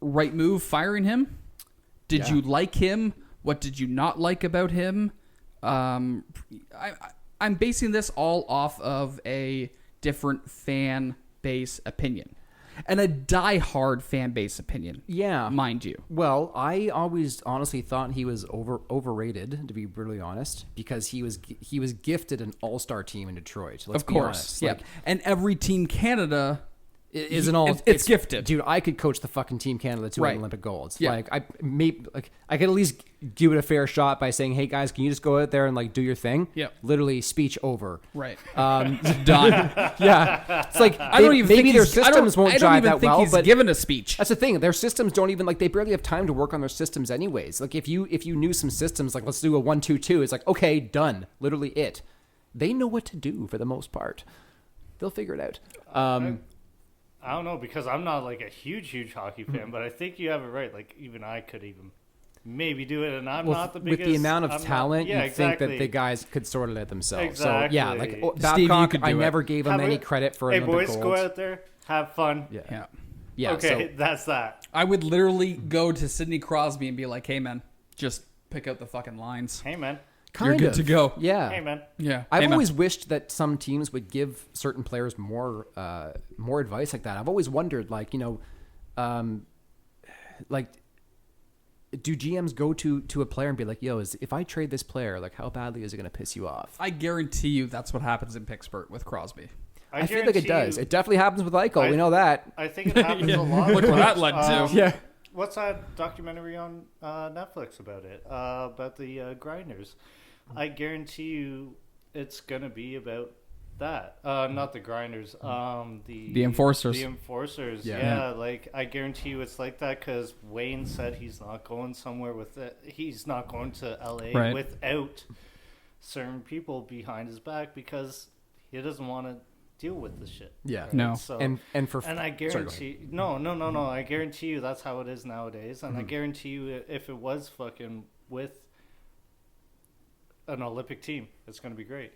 Right move, firing him? Did you like him? What did you not like about him? I'm basing this all off of a different fan base opinion. And a die-hard fan base opinion. Yeah. Mind you. Well, I always honestly thought he was overrated, to be brutally honest, because he was gifted an all-star team in Detroit. Let's Of be course. honest. Yeah. Like, And every Team Canada is an all. it's gifted. Dude, I could coach the fucking Team Canada to Right. win Olympic golds. Yeah. Like I could at least give it a fair shot by saying, "Hey guys, can you just go out there and like do your thing?" Yeah. Literally, speech over. Right. Done. Done. Yeah. It's like I don't even think maybe their he's- systems won't I don't jive even that think well, he's but given a speech. that's the thing. Their systems don't even they barely have time to work on their systems anyways. Like if you knew some systems, like let's do a 1-2-2, it's like okay, done. Literally it. They know what to do for the most part. They'll figure it out. I don't know, because I'm not like a huge hockey fan, but I think you have it right. Like even I could even maybe do it, and I'm not the biggest. With the amount of I'm not- talent, yeah, you think that exactly. the guys could sort it out themselves. Exactly. So yeah, like Steve, you Babcock, could I do it. never gave him Have any it- credit for Hey Olympic boys, gold. go out there, have fun. Yeah. Yeah. Okay, So, that's that. I would literally go to Sidney Crosby and be like, "Hey man, just pick out the fucking lines. Hey man, kind You're of. good to go." Yeah. hey man. Yeah. I've Hey, man. always wished that some teams would give certain players more advice like that. I've always wondered, do GMs go to a player and be like, "Yo, if I trade this player, like, how badly is it going to piss you off?" I guarantee you that's what happens in Pittsburgh with Crosby. I feel like it guarantee does. you- It definitely happens with Eichel. We know that. I think it happens a lot. Look where that led to. Yeah. What's that documentary on Netflix about it? About the grinders. I guarantee you, it's gonna be about that. Not the grinders. The enforcers. The enforcers. Yeah. Yeah. Like I guarantee you, it's like that because Wayne said he's not going somewhere with it. He's not going to LA Right. without certain people behind his back because he doesn't want to deal with the shit. Yeah. No. So And I I Sorry, go ahead. guarantee no. I guarantee you that's how it is nowadays. And I guarantee you if it was fucking with an Olympic team, it's going to be great.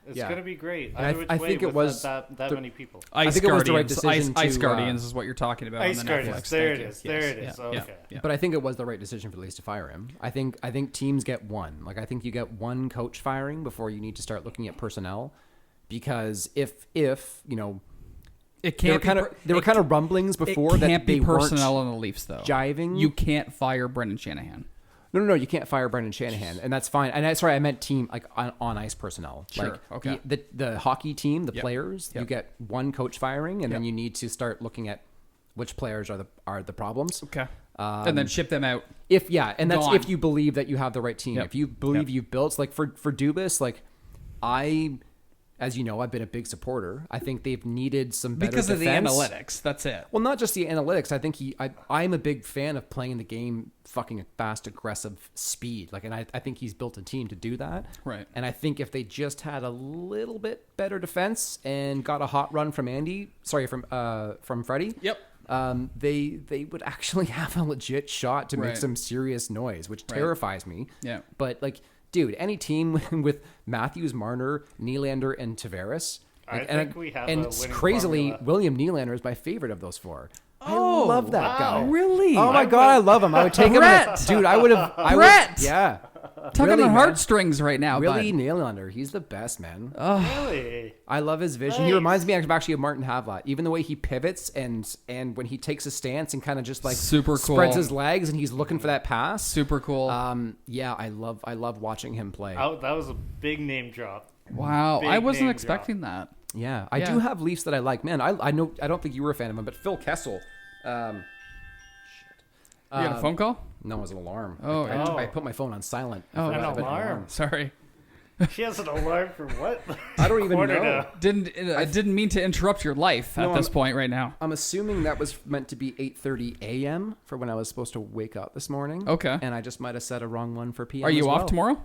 It's Yeah. going to be great. And Either which I way think it with was that the- many people. Ice think it was the right Guardians. decision Ice to, Guardians is what you're talking about Ice on the Guardians. Netflix. There Thank it you. is. There it Yes. is. Yeah. Okay. Yeah. But I think it was the right decision for the Leafs to fire him. I think teams get one. Like I think you get one coach firing before you need to start looking at personnel, because if you know It there were can't kind of rumblings before it that can't they be personnel weren't on the Leafs though. jiving. You can't fire Brendan Shanahan. No, you can't fire Brendan Shanahan, and that's fine. And I meant team like on ice personnel. Sure, Like okay. the hockey team, the Yep. players. Yep. You get one coach firing, and then Yep. you need to start looking at which players are the problems. Okay. And then ship them out. And that's Gone. if you believe that you have the right team. Yep. If you believe Yep. you've built, like for Dubas, like as you know, I've been a big supporter. I think they've needed some better Because of the defense. analytics. That's it. Well, not just the analytics. I think I'm a big fan of playing the game fucking at fast, aggressive speed. Like, and I think he's built a team to do that. Right. And I think if they just had a little bit better defense and got a hot run from from Freddie. Yep. They would actually have a legit shot to make Right. some serious noise, which terrifies me. Yeah. But like, dude, any team with Matthews, Marner, Nylander, and Tavares. I Like, think we have a winning crazily, formula. William Nylander is my favorite of those four. Oh, I love that guy. Really? Oh my I god, I love him. I would take Brett! him. Dude, I would have. Brett! Yeah. Tugging Really, on man. heartstrings right now. Willie bud. Nylander, he's the best, man. Really? I love his vision. He Nice. reminds me actually of Martin Havlat. Even the way he pivots and when he takes a stance and kind of just like Super spreads cool. his legs and he's looking for that pass. Super cool. Yeah, I love watching him play. That was a big name drop. wow. big I wasn't name expecting that. Yeah, I Yeah. do have Leafs that I like. Man, I know I don't think you were a fan of him, but Phil Kessel. You got a phone call? No, it was an alarm. Oh, I put my phone on silent. I Oh, forgot An about alarm. Sorry. She has an alarm for what? I don't even Quarter know. to- I didn't mean to interrupt your life at No, this I'm- point right now. I'm assuming that was meant to be 8:30 a.m. for when I was supposed to wake up this morning. Okay. And I just might have set a wrong one for p.m. Are you as off well. tomorrow?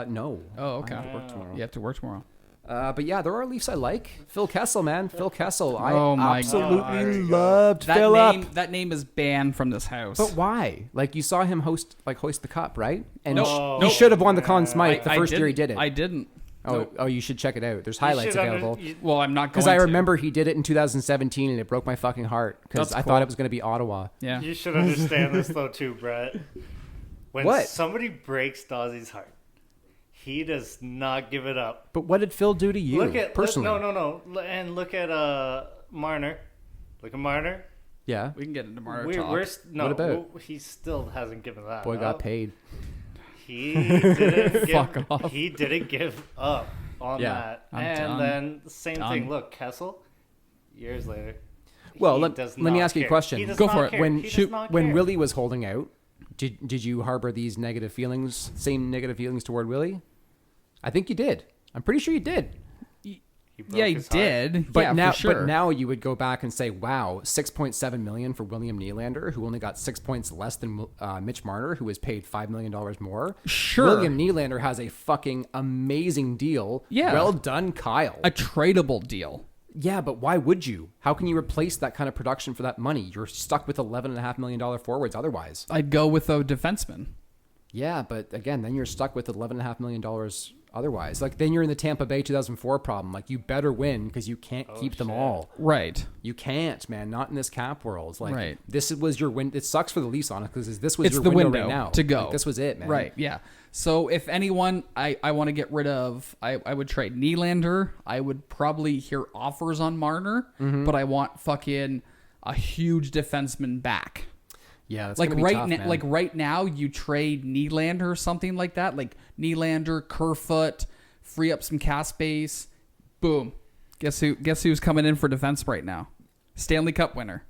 No. Oh, okay. I have to work tomorrow. You have to work tomorrow. But yeah, there are Leafs I like. Phil Kessel, man. Phil Kessel. Oh I my absolutely God. There you go. loved That Phil name, up. that name is banned from this house. But why? Like you saw him hoist the cup, right? And Nope. he Nope. should have won the Conn Smythe the I first year he did didn't. it. I didn't. Oh, you should check it out. There's You highlights should available. Well, I'm not going Because to. I remember he did it in 2017 and it broke my fucking heart because That's I cool. thought it was going to be Ottawa. Yeah. You should understand this though too, Brett. When What? somebody breaks Dawsey's heart, he does not give it up. But what did Phil do to you Look at personally? no, and look at Marner. Look at Marner. Yeah. We can get into Mario We're, talk. we're no, What about? he still hasn't given that. Boy up. got paid. He didn't Fuck give. off. He didn't give up on Yeah, that. I'm and done. then the same Done. thing. Look, Kessel. Years later. Well, he let does me not ask you a care. question. He does Go not for it. care. When He does not when care. Willie was holding out, did you harbor these negative feelings? Same negative feelings toward Willie? I think you did. I'm pretty sure you did. He broke Yeah, he his heart. did. But yeah, now, for sure. but now you would go back and say, "Wow, 6.7 million for William Nylander, who only got 6 points less than Mitch Marner, who was paid $5 million more." Sure. William Nylander has a fucking amazing deal. Yeah. Well done, Kyle. a tradable deal. Yeah, but why would you? How can you replace that kind of production for that money? You're stuck with $11.5 million forwards otherwise. I'd go with a defenseman. Yeah, but again, then you're stuck with $11.5 million otherwise. Like, then you're in the Tampa Bay 2004 problem. Like, you better win because you can't keep them shit. all. Right. You can't, man. Not in this cap world. Like, Right. this was your win. It sucks for the Leafs on it because this was It's your the window, window right now to go. Like, this was it, man. Right. Yeah. So if anyone I want to get rid of, I would trade Nylander. I would probably hear offers on Marner, Mm-hmm. but I want fucking a huge defenseman back. Yeah, that's Like gonna be right tough, now, man. like right now, you trade Nylander or something like that. Like Nylander, Kerfoot, free up some cap space. Boom. Guess who's coming in for defense right now? Stanley Cup winner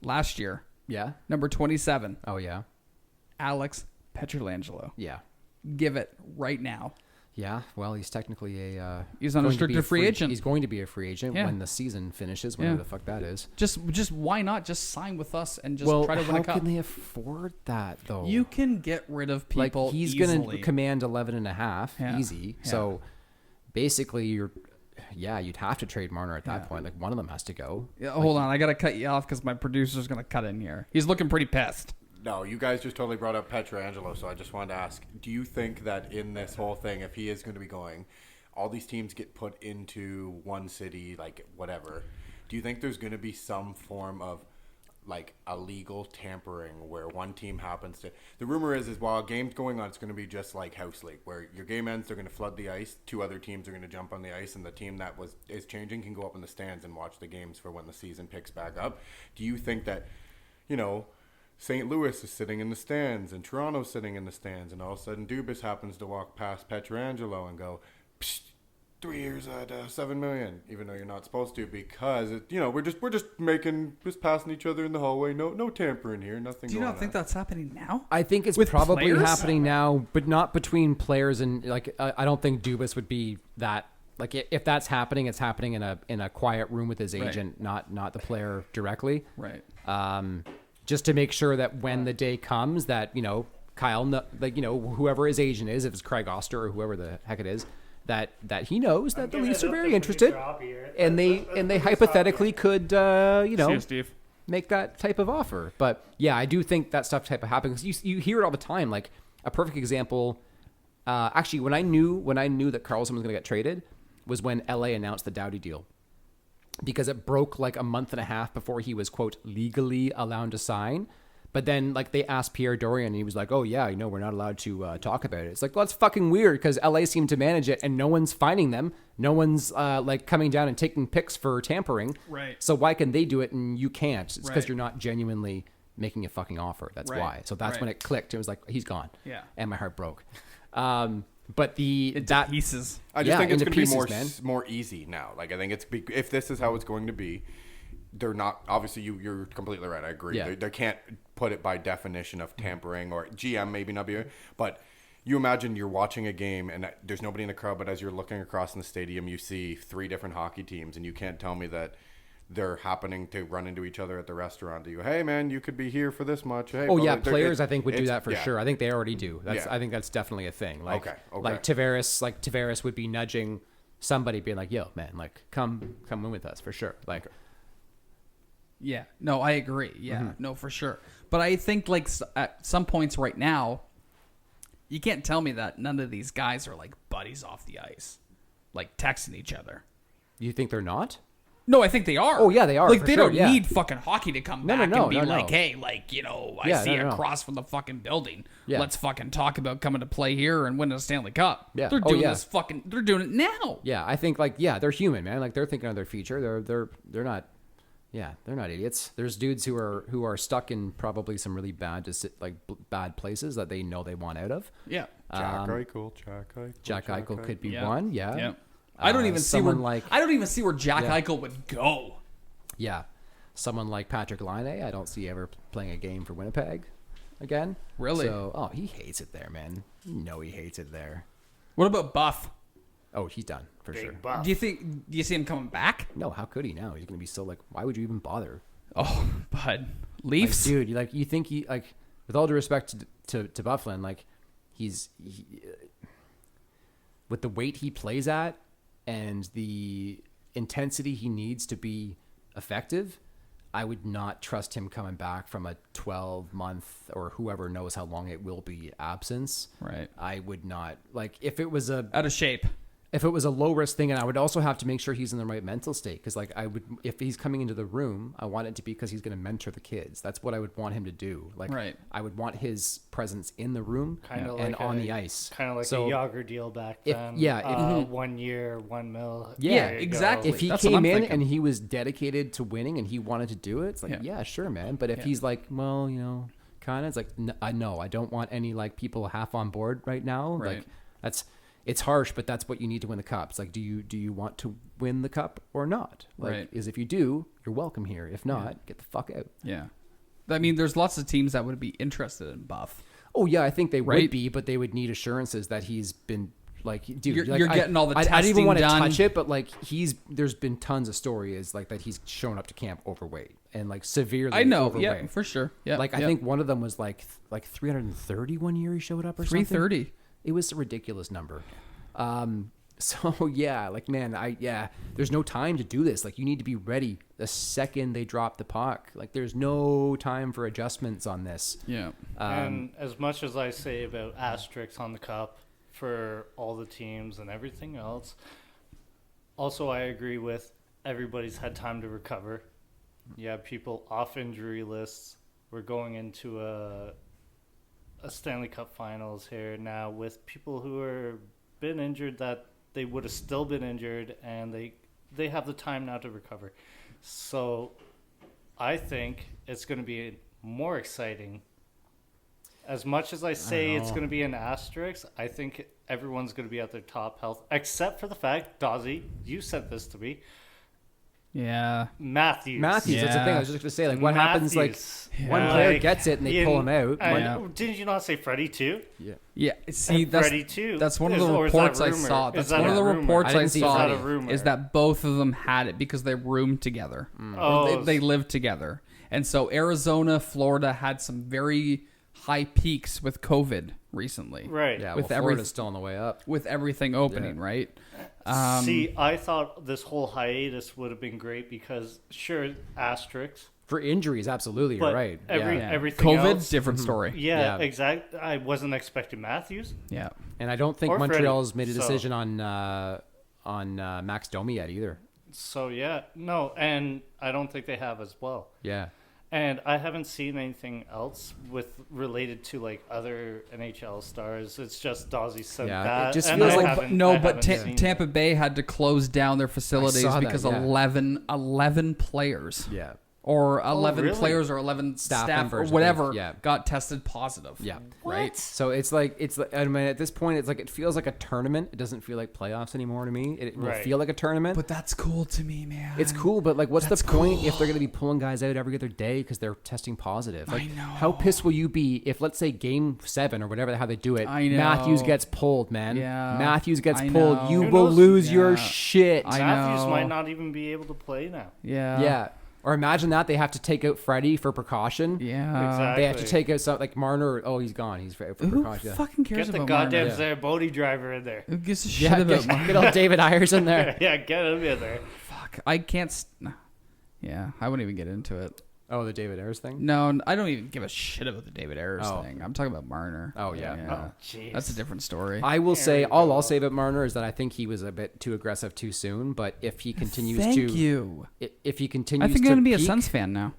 last year, Yeah. number 27, Oh yeah. Alex Pietrangelo. Yeah. Give it right now. Yeah. Well, he's technically a. He's going to unrestricted be a free agent. He's going to be a free agent Yeah. when the season finishes, whenever Yeah. the fuck that is. Just why not just sign with us and just Well, try to win how a cup? can they afford that though? You can get rid of people like he's easily. going to command 11.5 Yeah. easy. Yeah. So basically, you'd have to trade Marner at that point. Like one of them has to go. Yeah, hold on, I gotta cut you off because my producer's gonna cut in here. He's looking pretty pissed. No, you guys just totally brought up Pietrangelo, so I just wanted to ask, do you think that in this whole thing, if he is going to be going, all these teams get put into one city, like whatever, do you think there's going to be some form of like illegal tampering where one team happens to... The rumor is while a game's going on, it's going to be just like House League, where your game ends, they're going to flood the ice, two other teams are going to jump on the ice, and the team that is changing can go up in the stands and watch the games for when the season picks back up. Do you think that, St. Louis is sitting in the stands and Toronto's sitting in the stands, and all of a sudden Dubas happens to walk past Pietrangelo and go, Psst, 3 years at $7 million, even though you're not supposed to, because we're just passing each other in the hallway. No tampering here. Nothing. Do you going not think on. that's happening now? I think it's With probably players? happening now, but not between players and like I don't think Dubas would be that. Like if that's happening, it's happening in a quiet room with his agent, not the player directly. Right. Just to make sure that when the day comes that Kyle, whoever his agent is, if it's Craig Oster or whoever the heck it is, that he knows that the giving Leafs it are up very to interested, producer Hoppy here. and they Let's hypothetically could See you, Steve. make that type of offer. But yeah, I do think that stuff type of happens. You hear it all the time. Like a perfect example, actually, when I knew that Karlsson was going to get traded was when LA announced the Doughty deal, because it broke like a month and a half before he was quote legally allowed to sign. But then, like, they asked Pierre Dorian, and he was like, "Oh yeah, we're not allowed to talk about it." It's like, well, that's fucking weird because LA seemed to manage it, and no one's finding them. No one's like coming down and taking pics for tampering. Right. So why can they do it and you can't? It's because Right. you're not genuinely making a fucking offer. That's Right. why. So that's Right. when it clicked. It was like, he's gone. Yeah. And my heart broke. But Into pieces. I just Yeah, think it's into going to be pieces, man. more easy now. Like I think if this is how it's going to be, they're not obviously you're completely right. I agree. Yeah. They can't put it by definition of tampering or GM maybe not be, but you imagine you're watching a game and there's nobody in the crowd, but as you're looking across in the stadium, you see 3 different hockey teams, and you can't tell me that they're happening to run into each other at the restaurant. You go, hey man, you could be here for this much. Hey, Oh yeah, brother, players I think would do it's- that for yeah. sure. I think they already do. That's Yeah. I think that's definitely a thing. Like Okay. like Tavares would be nudging somebody, being like, "Yo, man, like come in with us for sure." Like, Yeah. No, I agree. Yeah. No, for sure. But I think like at some points right now, you can't tell me that none of these guys are like buddies off the ice, like texting each other. you think they're not? No, I think they are. Oh, yeah, they are, Like for they sure, don't yeah. need fucking hockey to come No, no, back no, and be no, like, no. hey, like I Yeah, see no, no. across from the fucking building. Yeah. Let's fucking talk about coming to play here and winning a Stanley Cup. Yeah. They're Oh, doing yeah. this fucking. They're doing it now. Yeah, I think like they're human, man. Like they're thinking of their future. They're not. Yeah, they're not idiots. There's dudes who are stuck in probably some really bad bad places that they know they want out of. Yeah. Jack Eichel. Jack Eichel could be Yeah. one. Yeah. Yeah. I don't even see where someone I don't even see where Jack Yeah. Eichel would go. Yeah, someone like Patrick Laine, I don't see ever playing a game for Winnipeg again. Really? So, he hates it there, man. You know he hates it there. What about Buff? Oh, he's done for sure. Big buff. Do you see him coming back? No, how could he now? He's gonna be so like, why would you even bother? Oh, bud. Like, Leafs? dude, you think he like, with all due respect to Bufflin, like with the weight he plays at and the intensity he needs to be effective, I would not trust him coming back from a 12-month or whoever knows how long it will be absence. Right. I would not, like, if it was a Out of shape. low risk thing, and I would also have to make sure he's in the right mental state, because like if he's coming into the room, I want it to be because he's going to mentor the kids. That's what I would want him to do. Like, Right. I would want his presence in the room Kind of and like on the ice. Kind of like So a Yager deal back if- then. yeah, if- 1 year, 1 mil. Yeah, There you exactly. go. If he That's what came I'm in thinking. and he was dedicated to winning and he wanted to do it, it's like, Yeah. yeah, sure, man. But if Yeah. he's like, well, kind of, it's like, I know, I don't want any like people half on board right now. Right. Like it's harsh, but that's what you need to win the cup. It's like, do you want to win the cup or not? Like, Right. is if you do, you're welcome here. If not, get the fuck out. Yeah. I mean, there's lots of teams that would be interested in Buff. Oh yeah, I think they Right. would be, but they would need assurances that he's been like, dude, You're- like, you're getting all the I didn't even testing want to done. touch it, but like there's been tons of stories like that he's shown up to camp overweight and like severely I know. overweight. Yeah, for sure. Yeah. Like I yeah. think one of them was like 330 one year he showed up or something. 330. It was a ridiculous number. So yeah, like man, there's no time to do this. Like you need to be ready the second they drop the puck. Like there's no time for adjustments on this. Yeah. And as much as I say about asterisks on the cup for all the teams and everything else, also I agree with everybody's had time to recover. You have people off injury lists. We're going into a Stanley Cup Finals here now with people who are been injured that they would have still been injured, and they have the time now to recover. So I think it's going to be more exciting. As much as I say it's going to be an asterisk, I think everyone's going to be at their top health, except for the fact, Dawsey, you said this to me, Yeah. Matthews. That's the thing. Yeah. I was just gonna say, like, what happens? Like, Matthews. one Yeah. player Like, gets it and they pull him out. Didn't you not say Freddie too? Yeah. See, that's Freddie too. that's one of the Or is that reports I rumor? saw. Is That's that one of a the rumor? reports I I didn't see saw Freddie. Is that a rumor? is that both of them had it because they roomed together. Or Oh, they lived together. And so Arizona, Florida had some very high peaks with COVID recently. right. Yeah, With well, Florida's still on the way up. With everything opening, right? See, I thought this whole hiatus would have been great because, sure, asterisks, For injuries, absolutely, you're but right. every- yeah. everything COVID, else. different story. Yeah, Yeah. exactly. I wasn't expecting Matthews. Yeah. And I don't think Or Freddie, Montreal's made a so- decision on Max Domi yet either. So, yeah. No, and I don't think they have as well. Yeah. And I haven't seen anything else related to like other NHL stars. It's just Dawes said Yeah, that. it just and feels I like- haven't- No, I but haven't seen Tampa it. Bay had to close down their facilities saw that, because yeah. 11 players. Yeah. Or 11 really? players or 11 Staff staff or members, I think, whatever yeah. got tested positive. Yeah. Right? So it's like I mean at this point it's like it feels like a tournament. It doesn't feel like playoffs anymore to me. It will Right. feel like a tournament. But that's cool to me, man. It's cool, but like, what's That's the point cool. if they're going to be pulling guys out every other day because they're testing positive? Like, I know. how pissed will you be if, let's say, Game 7 or whatever how they do it, I know. Matthews gets pulled, man. Yeah. Matthews gets I pulled. know. You Who will knows? lose your Yeah. shit. I Matthews know. might not even be able to play now. Yeah. Yeah. Or imagine that they have to take out Freddie for precaution. Yeah. Exactly. They have to take out something like Marner. Oh, he's gone. He's for Who precaution. fucking cares Get the about goddamn Marner? Zamboni driver in there. Who gives a shit Yeah, about Marner? get old David Ayers in there. Yeah, get him in there. Fuck. I can't. Yeah, I wouldn't even get into it. Oh, the David Ayers thing? No, I don't even give a shit about the David Ayers Oh. thing. I'm talking about Marner. Oh, yeah. Oh, jeez. That's a different story. I will say, There you all go. I'll say about Marner is that I think he was a bit too aggressive too soon. But if he continues Thank to, you. if he continues, I think to I'm gonna be a peak- Suns fan now.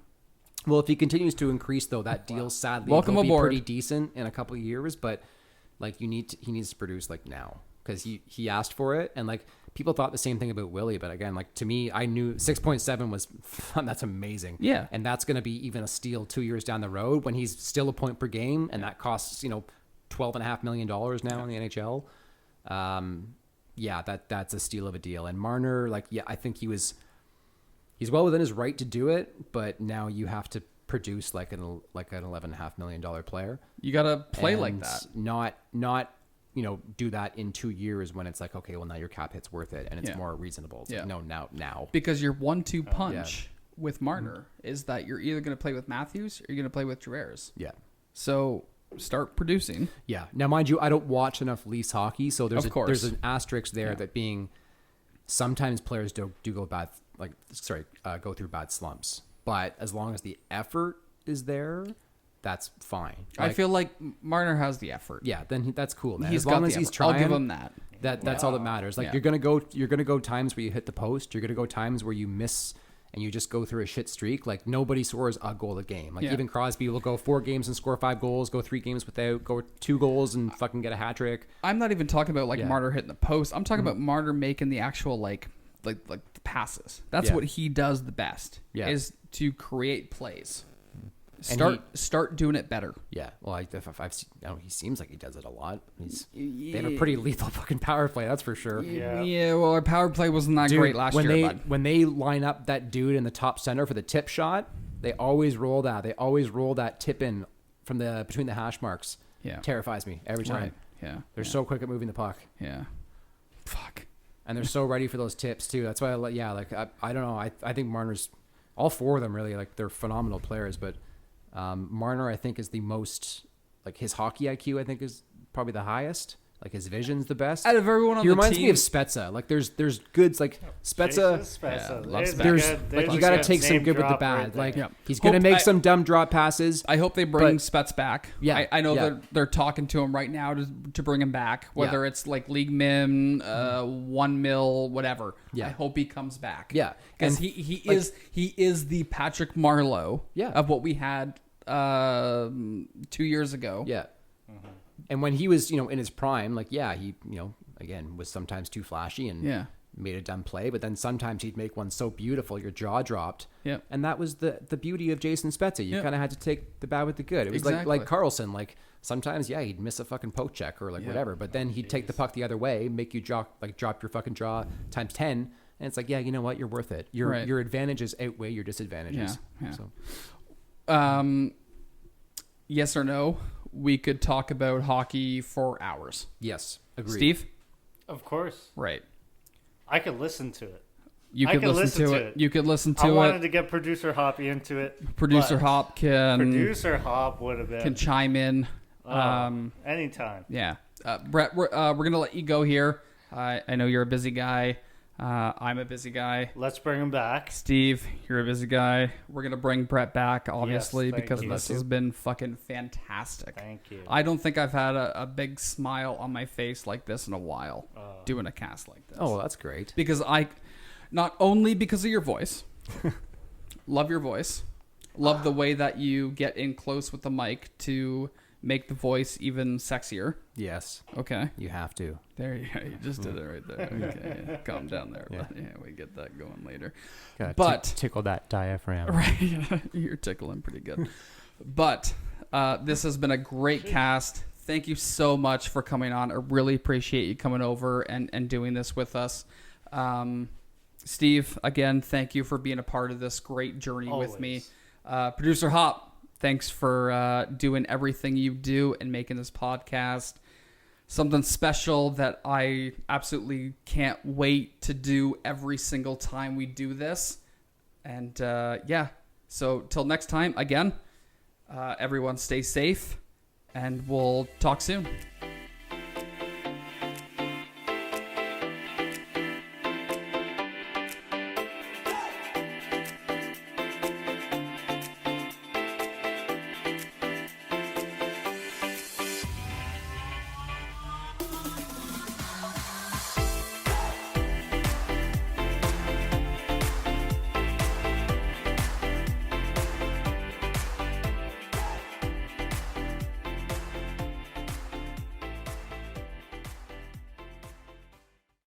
Well, if he continues to increase, though, that deal sadly Welcome will be aboard. pretty decent in a couple of years. But like, he needs to produce like now because he asked for it, and like people thought the same thing about Willie. But again, like to me, I knew 6.7 was fun. That's amazing. Yeah. and that's going to be even a steal 2 years down the road when he's still a point per game, and that costs $12.5 million now in the NHL. Yeah, that's a steal of a deal. And Marner, like, yeah, I think he's well within his right to do it, but now you have to produce like an $11.5 million player. You gotta play like And that. Not do that in 2 years when it's like, okay, well now your cap hit's worth it and it's Yeah. more reasonable. It's Yeah. like, no, now. Because your 1-2 punch with Marner is that you're either gonna play with Matthews or you're gonna play with Tavares. Yeah. So start producing. Yeah. Now, mind you, I don't watch enough Leafs hockey, so there's Of course. there's an asterisk there Yeah. that being sometimes players do go bad, go through bad slumps. But as long as the effort is there, that's fine. I feel like Marner has the effort. yeah, then that's cool, man. He's as long got as the he's effort. trying, I'll give him that. That's all that matters. Like Yeah. you're gonna go times where you hit the post. You're gonna go times where you miss and you just go through a shit streak. Like nobody scores a goal a game. Like Yeah. even Crosby will go 4 games and score 5 goals. Go 3 games without. Go 2 goals and fucking get a hat trick. I'm not even talking about like Yeah. Marner hitting the post. I'm talking about Marner making the actual like the passes. That's Yeah. what he does the best. Yeah. Is to create plays. And Start doing it better. Yeah, well, if I've seen, he seems like he does it a lot. They have a pretty lethal fucking power play, that's for sure. Yeah. Well, our power play wasn't that Dude, great last when year, they bud. when they line up that dude in the top center for the tip shot, they always roll that. They always roll that tip in from between the hash marks. Yeah. Terrifies me every time. Right. Yeah. They're so quick at moving the puck, Yeah. Fuck. and they're so ready for those tips too. That's why I don't know. I think Marner's all 4 of them really, like, they're phenomenal players, but Marner, I think, is the most, like, his hockey IQ, I think, is probably the highest. Like, his vision's the best. Out of everyone on He the reminds team, me of Spezza. Like, there's goods like Spezza. Jesus, Yeah, Spezza. love There's Spezza. a There's good- like there's you a got to good take some name good with the drop bad. right there. Like Yeah. he's gonna Hope make I- some dumb drop passes. I hope they bring but- Spets back. Yeah, I know yeah. they're talking to him right now to bring him back. Whether it's like league min, 1 mil, whatever. Yeah. I hope he comes back. Yeah. because And, he like- is the Patrick Marleau. Yeah. Of what we had 2 years ago. Yeah. And when he was, in his prime, like, yeah, he, again, was sometimes too flashy and Yeah. made a dumb play, but then sometimes he'd make one so beautiful your jaw dropped. Yeah. And that was the beauty of Jason Spezza. You Yeah. kind of had to take the bad with the good. It was Exactly. like Carlson. Like sometimes, yeah, he'd miss a fucking poke check or like Yeah. whatever, but then he'd take the puck the other way, make you drop your fucking jaw times 10. And it's like, yeah, you know what? You're worth it. Right. Your advantages outweigh your disadvantages. Yeah, yeah. So Yes or no? We could talk about hockey for hours. yes, agreed. Steve? Of course. Right. I could listen to it. You I could could listen to listen it. to it. You could listen I to wanted it. to get producer Hoppy into it. Producer but Hop can Hop would have been. can chime in. Anytime. Yeah. Brett, we're gonna let you go here. I know you're a busy guy. I'm a busy guy. Let's bring him back. Steve, you're a busy guy. We're gonna bring Brett back, obviously, thank because you. this has been fucking fantastic. Thank you. I don't think I've had a big smile on my face like this in a while, doing a cast like this. Oh, well, that's great. Because not only because of your voice, love your voice, Love the way that you get in close with the mic to make the voice even sexier. Yes. Okay. You have to. There you go. You just did it right there. Okay. Yeah. Calm down there. Yeah. Yeah, we get that going later. Gotta tickle that diaphragm. Right. You're tickling pretty good. But this has been a great cast. Thank you so much for coming on. I really appreciate you coming over and doing this with us. Steve, again, thank you for being a part of this great journey with me. Producer Hop, thanks for doing everything you do and making this podcast something special that I absolutely can't wait to do every single time we do this. And yeah, so till next time, again, everyone stay safe and we'll talk soon.